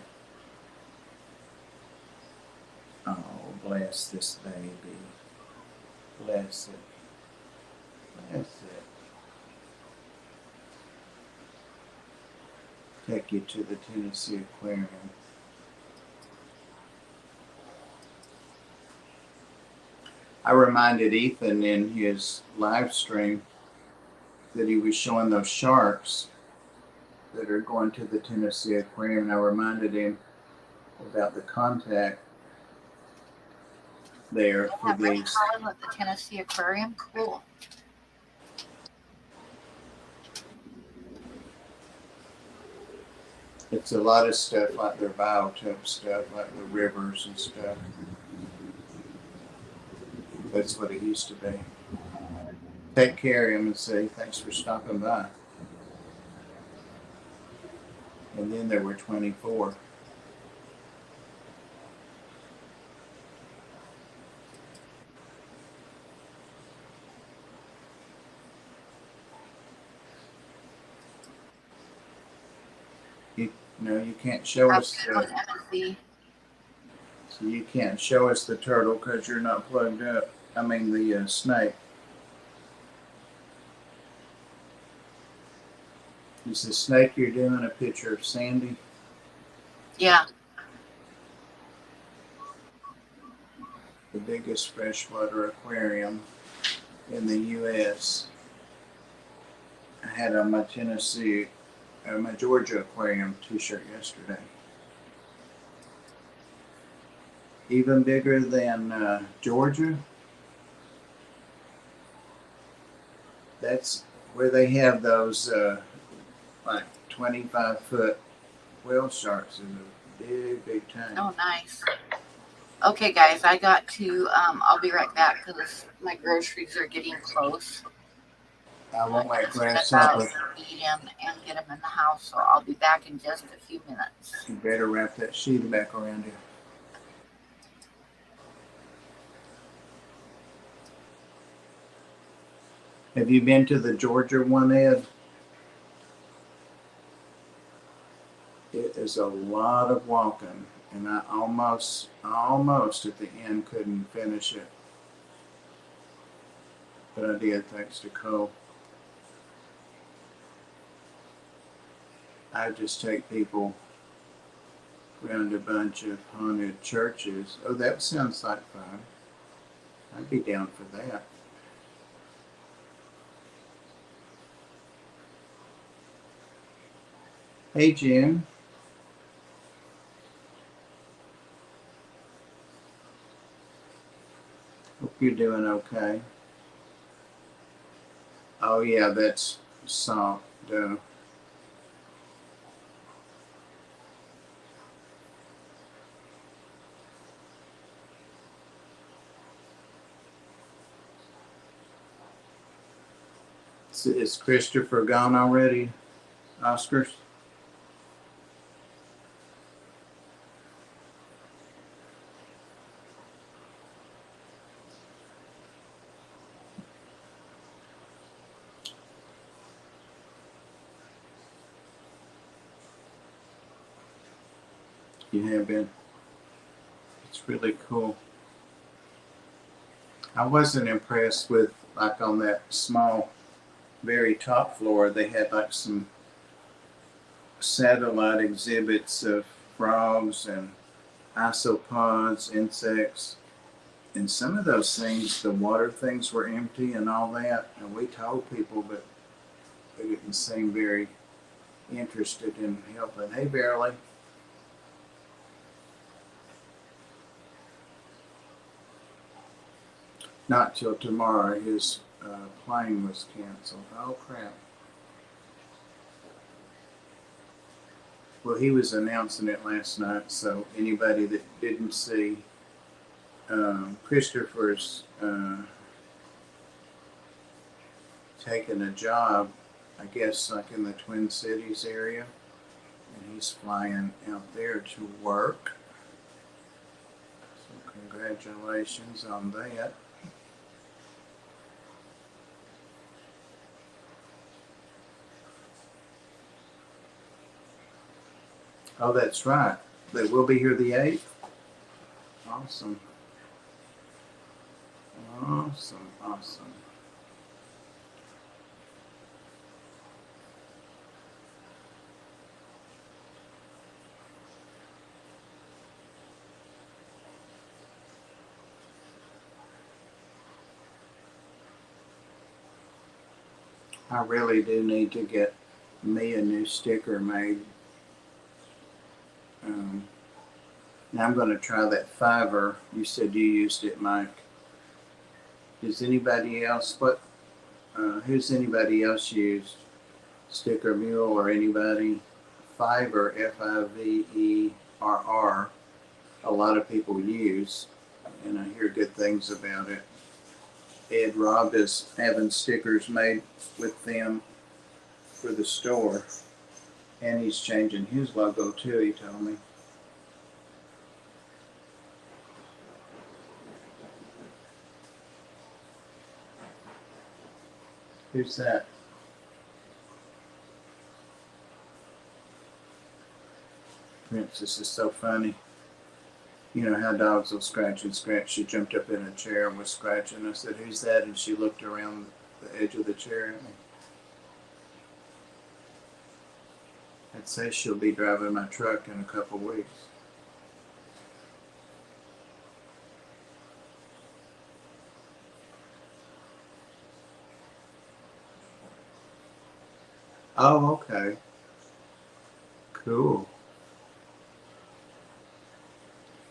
Oh, bless this baby. Bless it. Bless it. Take you to the Tennessee Aquarium. I reminded Ethan in his live stream that he was showing those sharks that are going to the Tennessee Aquarium, and I reminded him about the contact there for Have Rick these. Carlin at the Tennessee Aquarium? Cool. It's a lot of stuff like their biotope stuff, like the rivers and stuff. That's what it used to be. Take care of him and say thanks for stopping by. And then there were 24. No, you can't show us the. So you can't show us the turtle because you're not plugged up. I mean the snake. Is the snake you're doing a picture of Sandy? Yeah. The biggest freshwater aquarium in the U.S. I had on my my Georgia aquarium t-shirt yesterday. Even bigger than Georgia. That's where they have those like 25-foot whale sharks in a big tank. Oh, nice. Okay, guys, I got to. I'll be right back because my groceries are getting close. I won't like Feed grasshopper. him and get him in the house, so I'll be back in just a few minutes. You better wrap that sheet back around here. Have you been to the Georgia one, Ed? It is a lot of walking, and I almost at the end couldn't finish it. But I did thanks to Cole. I just take people around a bunch of haunted churches. Oh, that sounds like fun. I'd be down for that. Hey, Jim. Hope you're doing okay. Oh, yeah, that's salt dough. Is Christopher gone already, Oscars? You have been. It's really cool. I wasn't impressed with, like, on that small, very top floor, they had like some satellite exhibits of frogs and isopods, insects, and some of those things, the water things were empty and all that. And we told people, but they didn't seem very interested in helping. Hey, Barely. Not till tomorrow. His plane was canceled. Oh, crap. Well, he was announcing it last night, so anybody that didn't see Christopher's taking a job, I guess, like in the Twin Cities area, and he's flying out there to work. So congratulations on that. Oh, that's right. They will be here the 8th. Awesome. Awesome, awesome. I really do need to get me a new sticker made. Now I'm going to try that Fiverr. You said you used it, Mike. Does anybody else? Who's anybody else used? Sticker Mule or anybody? Fiverr, Fiverr. A lot of people use, and I hear good things about it. Ed Robb is having stickers made with them for the store, and he's changing his logo too, he told me. Who's that? Princess is so funny. You know how dogs will scratch and scratch. She jumped up in a chair and was scratching. I said, "Who's that?" And she looked around the edge of the chair at me. I'd say she'll be driving my truck in a couple weeks. Oh, okay. Cool.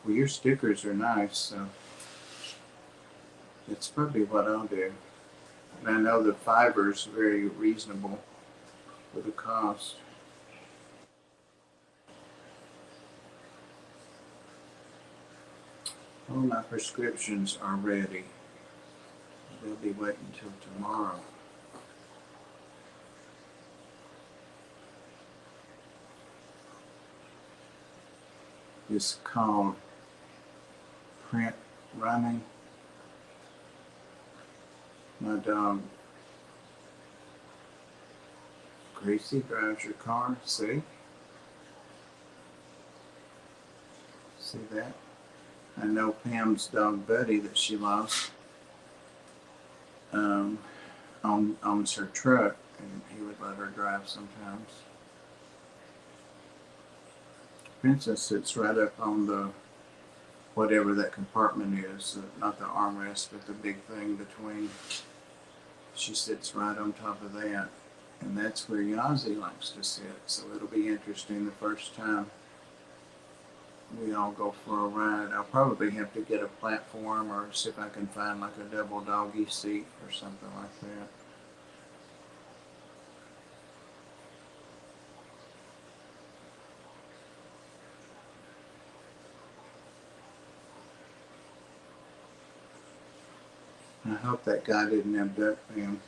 Well, your stickers are nice, so that's probably what I'll do. And I know the Fiverr's very reasonable for the cost. All my prescriptions are ready. They'll be waiting until tomorrow. It's called Print Running. My dog Gracie drives your car. See that? I know Pam's dog Buddy that she lost owns her truck, and he would let her drive sometimes. Princess sits right up on the whatever that compartment is, not the armrest, but the big thing between. She sits right on top of that, and that's where Yazzie likes to sit. So it'll be interesting the first time we all go for a ride. I'll probably have to get a platform or see if I can find like a double doggy seat or something like that. I hope that guy didn't abduct him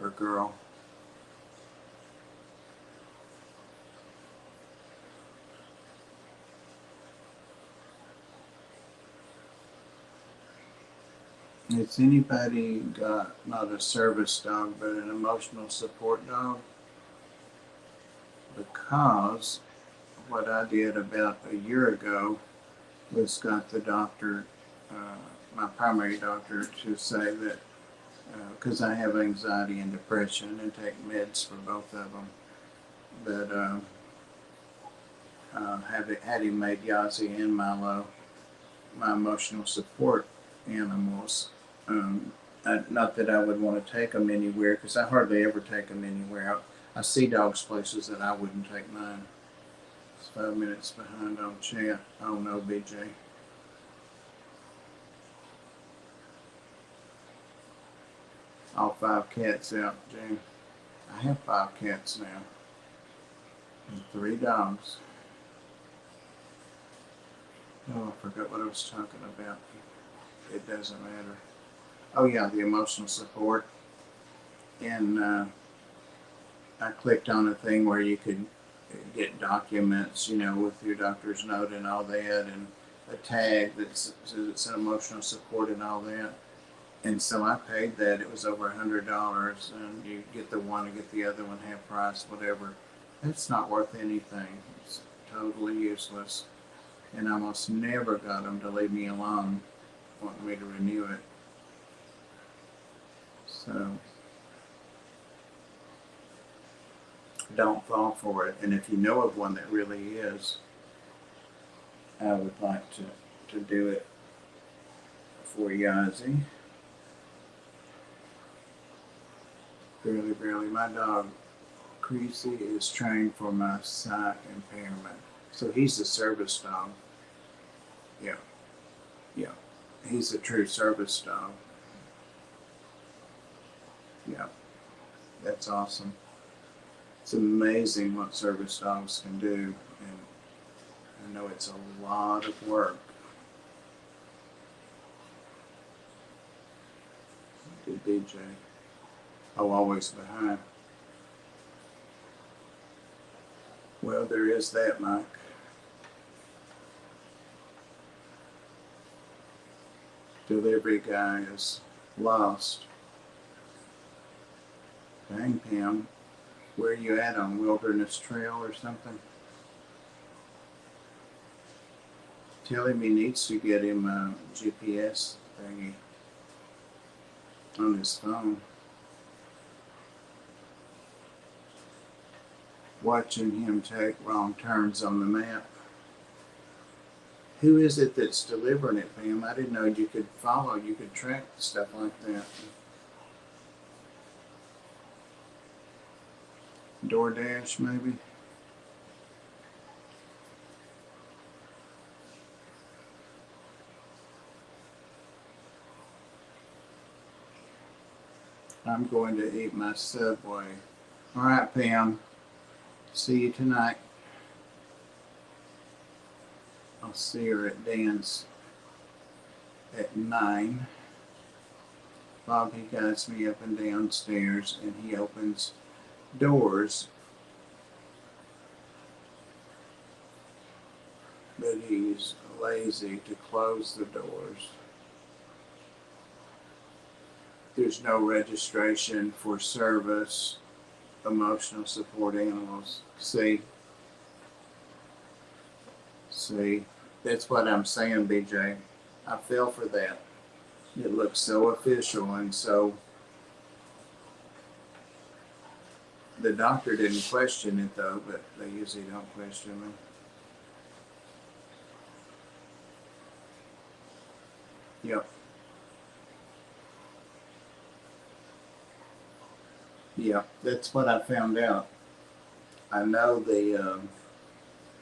or girl. Has anybody got not a service dog but an emotional support dog? Because what I did about a year ago was got the doctor, my primary doctor, to say that because I have anxiety and depression and take meds for both of them, that had him made Yazi and Milo my emotional support animals. Not that I would want to take them anywhere, because I hardly ever take them anywhere. I see dogs places that I wouldn't take mine. It's 5 minutes behind on chat. Oh no, BJ. All 5 cats out, Jane. I have 5 cats now. And 3 dogs. Oh, I forgot what I was talking about. It doesn't matter. Oh yeah, the emotional support. And I clicked on a thing where you could get documents, with your doctor's note and all that, and a tag that says it's an emotional support and all that. And so I paid that. It was over $100, and you get the one and get the other one half price, whatever. It's not worth anything. It's totally useless. And I almost never got them to leave me alone, wanting me to renew it. So don't fall for it. And if you know of one that really is, I would like to do it for Yazi. Barely. My dog, Creasy, is trained for my sight impairment. So he's a service dog. Yeah. He's a true service dog. Yeah. That's awesome. It's amazing what service dogs can do. And I know it's a lot of work. Did BJ? Oh, always behind. Well, there is that, Mike. Delivery guy is lost. Dang, Pam. Where are you at, on Wilderness Trail or something? Tell him he needs to get him a GPS thingy on his phone. Watching him take wrong turns on the map. Who is it that's delivering it, Pam? I didn't know you could follow, you could track stuff like that. DoorDash, maybe? I'm going to eat my Subway. All right, Pam. See you tonight. I'll see her at dance at 9. Bob, he guides me up and downstairs, and he opens doors, but he's lazy to close the doors. There's no registration for service emotional support animals. See, that's what I'm saying, BJ. I fell for that. It looks so official, and so the doctor didn't question it though, but they usually don't question me. Yep. Yeah, that's what I found out. I know the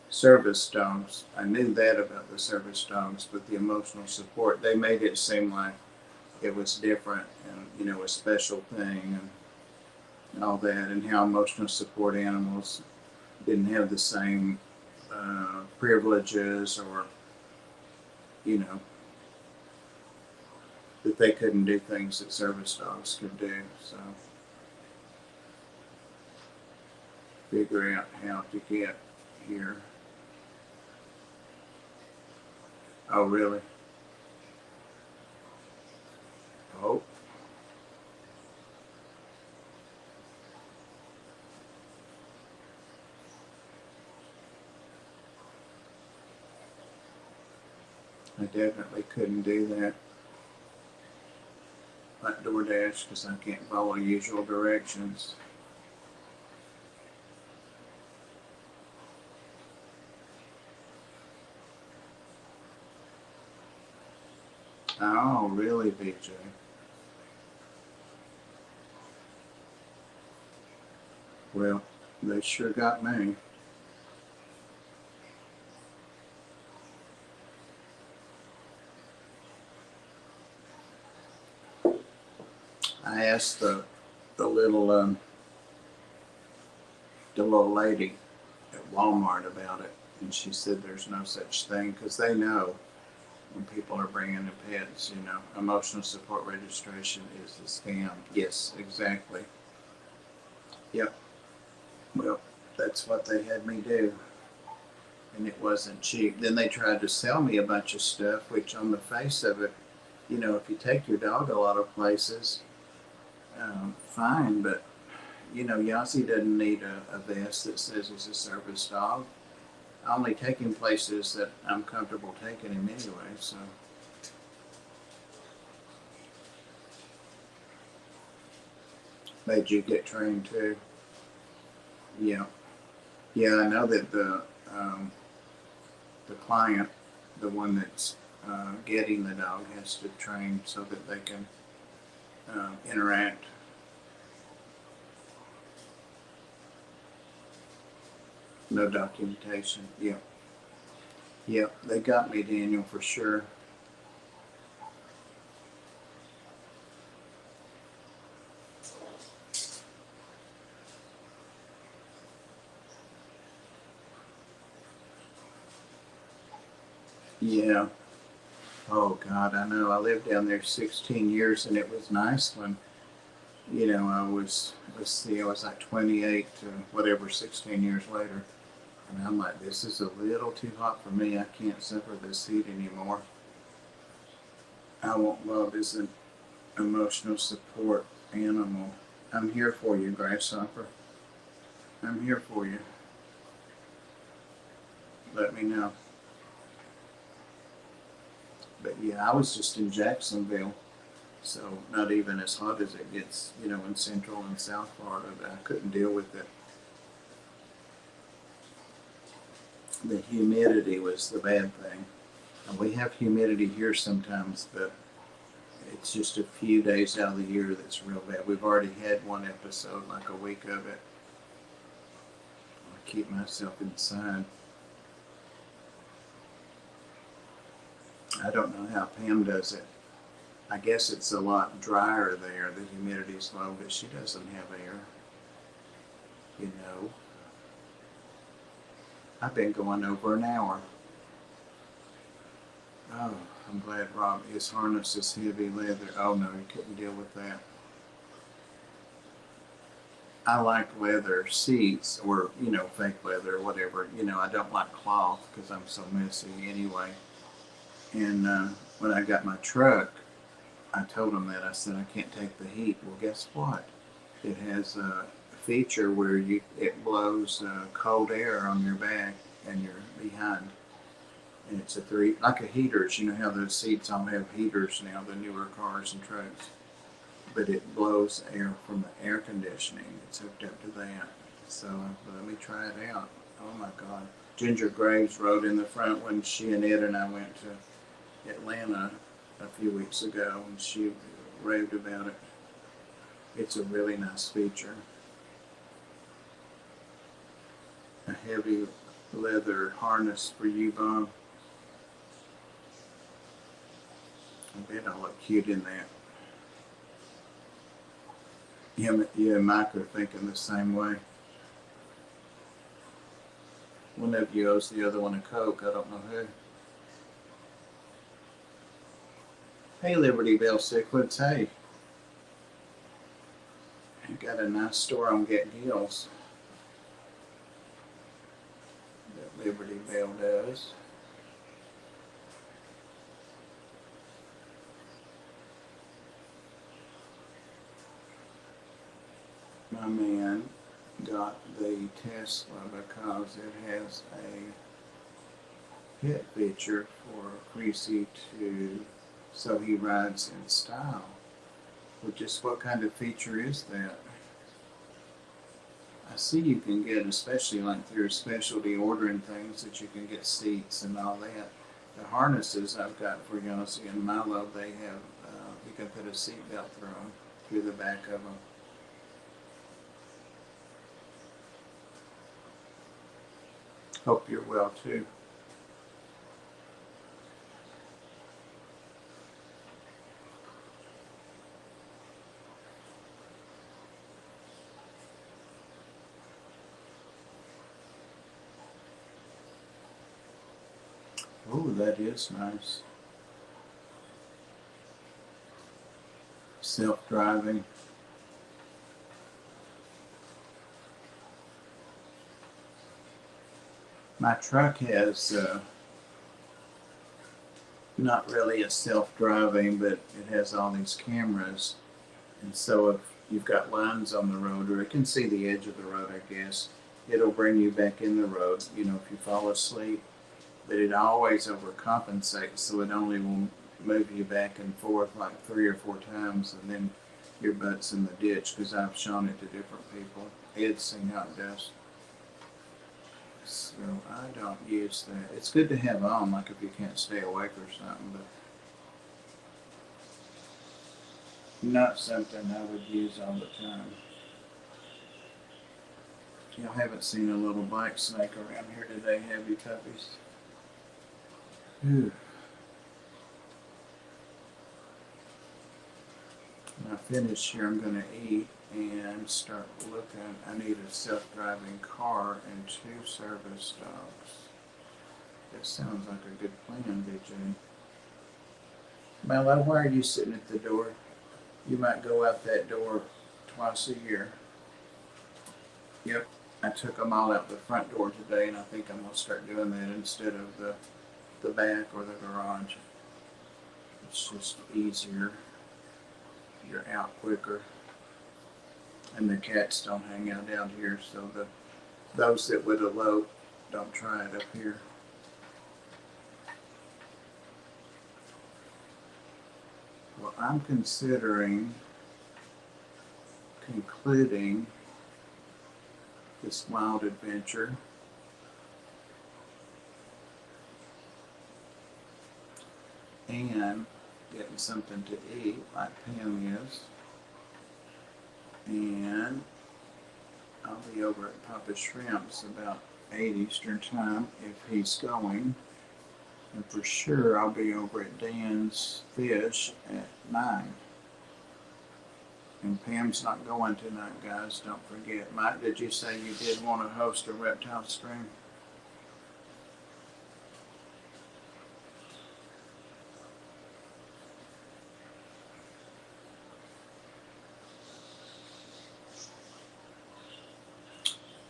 service dogs. I knew that about the service dogs, but the emotional support, they made it seem like it was different and, a special thing and all that, and how emotional support animals didn't have the same privileges, or, that they couldn't do things that service dogs could do. So figure out how to get here. Oh, really? Oh. I definitely couldn't do that. Like DoorDash, because I can't follow usual directions. Oh, really, BJ? Well, they sure got me. I asked the little the little lady at Walmart about it, and she said there's no such thing because they know when people are bringing in pets. You know, emotional support registration is a scam. Yes, exactly. Yep. Well, that's what they had me do, and it wasn't cheap. Then they tried to sell me a bunch of stuff, which on the face of it, you know, if you take your dog a lot of places, fine, but you know, Yossi doesn't need a vest that says he's a service dog. I only take him places that I'm comfortable taking him anyway, so. Made you get trained too? Yeah. Yeah, I know that the client, the one that's getting the dog, has to train so that they can interact. No documentation. Yeah. Yeah, they got me, Daniel, for sure. Yeah. Oh God, I know. I lived down there 16 years, and it was nice when, you know, I was, let's see, I was like 28 to whatever, 16 years later. And I'm like, this is a little too hot for me. I can't suffer this heat anymore. I want love as an emotional support animal. I'm here for you, Grasshopper. I'm here for you. Let me know. But yeah, I was just in Jacksonville, so not even as hot as it gets, you know, in Central and South Florida. But I couldn't deal with it. The humidity was the bad thing. And we have humidity here sometimes, but it's just a few days out of the year that's real bad. We've already had one episode, like a week of it. I keep myself inside. I don't know how Pam does it. I guess it's a lot drier there. The humidity's low, but she doesn't have air. You know, I've been going over an hour. Oh, I'm glad Rob, his harness is heavy leather. Oh no, he couldn't deal with that. I like leather seats or, you know, fake leather or whatever. You know, I don't like cloth because I'm so messy anyway. And when I got my truck, I told him that. I said, I can't take the heat. Well, guess what? It has a feature where it blows cold air on your back and your behind. And it's a three, like a heaters. You know how those seats all have heaters now, the newer cars and trucks. But it blows air from the air conditioning. It's hooked up to that. So let me try it out. Oh my God. Ginger Graves rode in the front when she and Ed and I went to Atlanta a few weeks ago, and she raved about it. It's a really nice feature. A heavy leather harness for you, Bob. I bet I'll look cute in that. You and Mike are thinking the same way. One of you owes the other one a Coke. I don't know who. Hey, Liberty Bell Cichlids. Hey. I got a nice store on Get Deals that Liberty Bell does. My man got the Tesla because it has pet feature for Creasy to, so he rides in style. Well, just what kind of feature is that? I see you can get, especially like through specialty ordering things, that you can get seats and all that. The harnesses I've got for Yossi and Milo, they have, you can put a seat belt through them, through the back of them. Hope you're well too. Oh, that is nice. Self-driving. My truck has not really a self-driving, but it has all these cameras. And so if you've got lines on the road, or it can see the edge of the road, I guess, it'll bring you back in the road, you know, if you fall asleep. But it always overcompensates, so it only will move you back and forth like 3 or 4 times, and then your butt's in the ditch, because I've shown it to different people. Ed's seen how it does. So I don't use that. It's good to have on, like if you can't stay awake or something, but not something I would use all the time. Y'all haven't seen a little black snake around here today, have you, puppies? Whew. When I finish here, I'm going to eat and start looking. I need a self-driving car and 2 service dogs. That sounds like a good plan, BJ. Mello, why are you sitting at the door? You might go out that door twice a year. Yep, I took them all out the front door today, and I think I'm going to start doing that instead of the back or the garage. It's just easier. You're out quicker. And the cats don't hang out down here, so those that would elope don't try it up here. Well, I'm considering concluding this wild adventure and getting something to eat like Pam is, and I'll be over at Papa Shrimp's about 8 Eastern time if he's going, and for sure I'll be over at Dan's Fish at 9. And Pam's not going tonight, guys, don't forget. Mike, did you say you did want to host a reptile stream?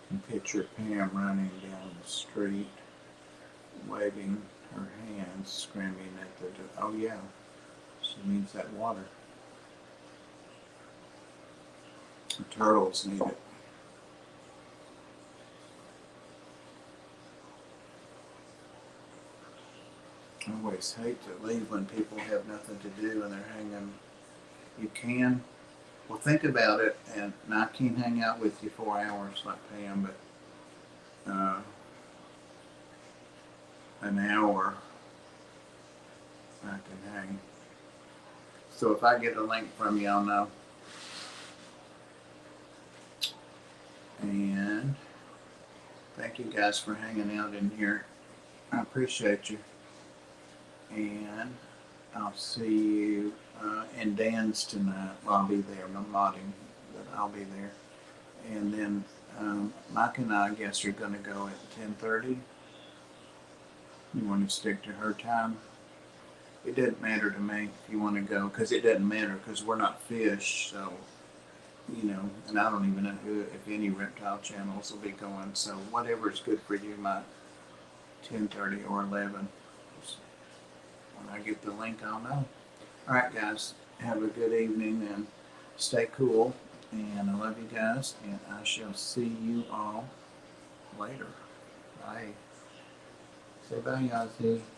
And picture Pam running down the street, waving her hands, screaming at the door. Oh yeah, she needs that water. The turtles need it. I always hate to leave when people have nothing to do and they're hanging. You can. Well, think about it, and I can't hang out with you 4 hours like Pam, but an hour I can hang. So if I get a link from you, I'll know. And thank you guys for hanging out in here. I appreciate you. And I'll see you in Dan's tonight. Well, I'll be there. I'm modding, but I'll be there. And then Mike and I guess are going to go at 10:30. You want to stick to her time? It doesn't matter to me if you want to go, because it doesn't matter because we're not fish, so you know. And I don't even know who, if any reptile channels will be going. So whatever is good for you, Mike. 10:30 or 11. When I get the link, I'll know. All right, guys. Have a good evening and stay cool. And I love you guys. And I shall see you all later. Bye. Say bye, Ozzy.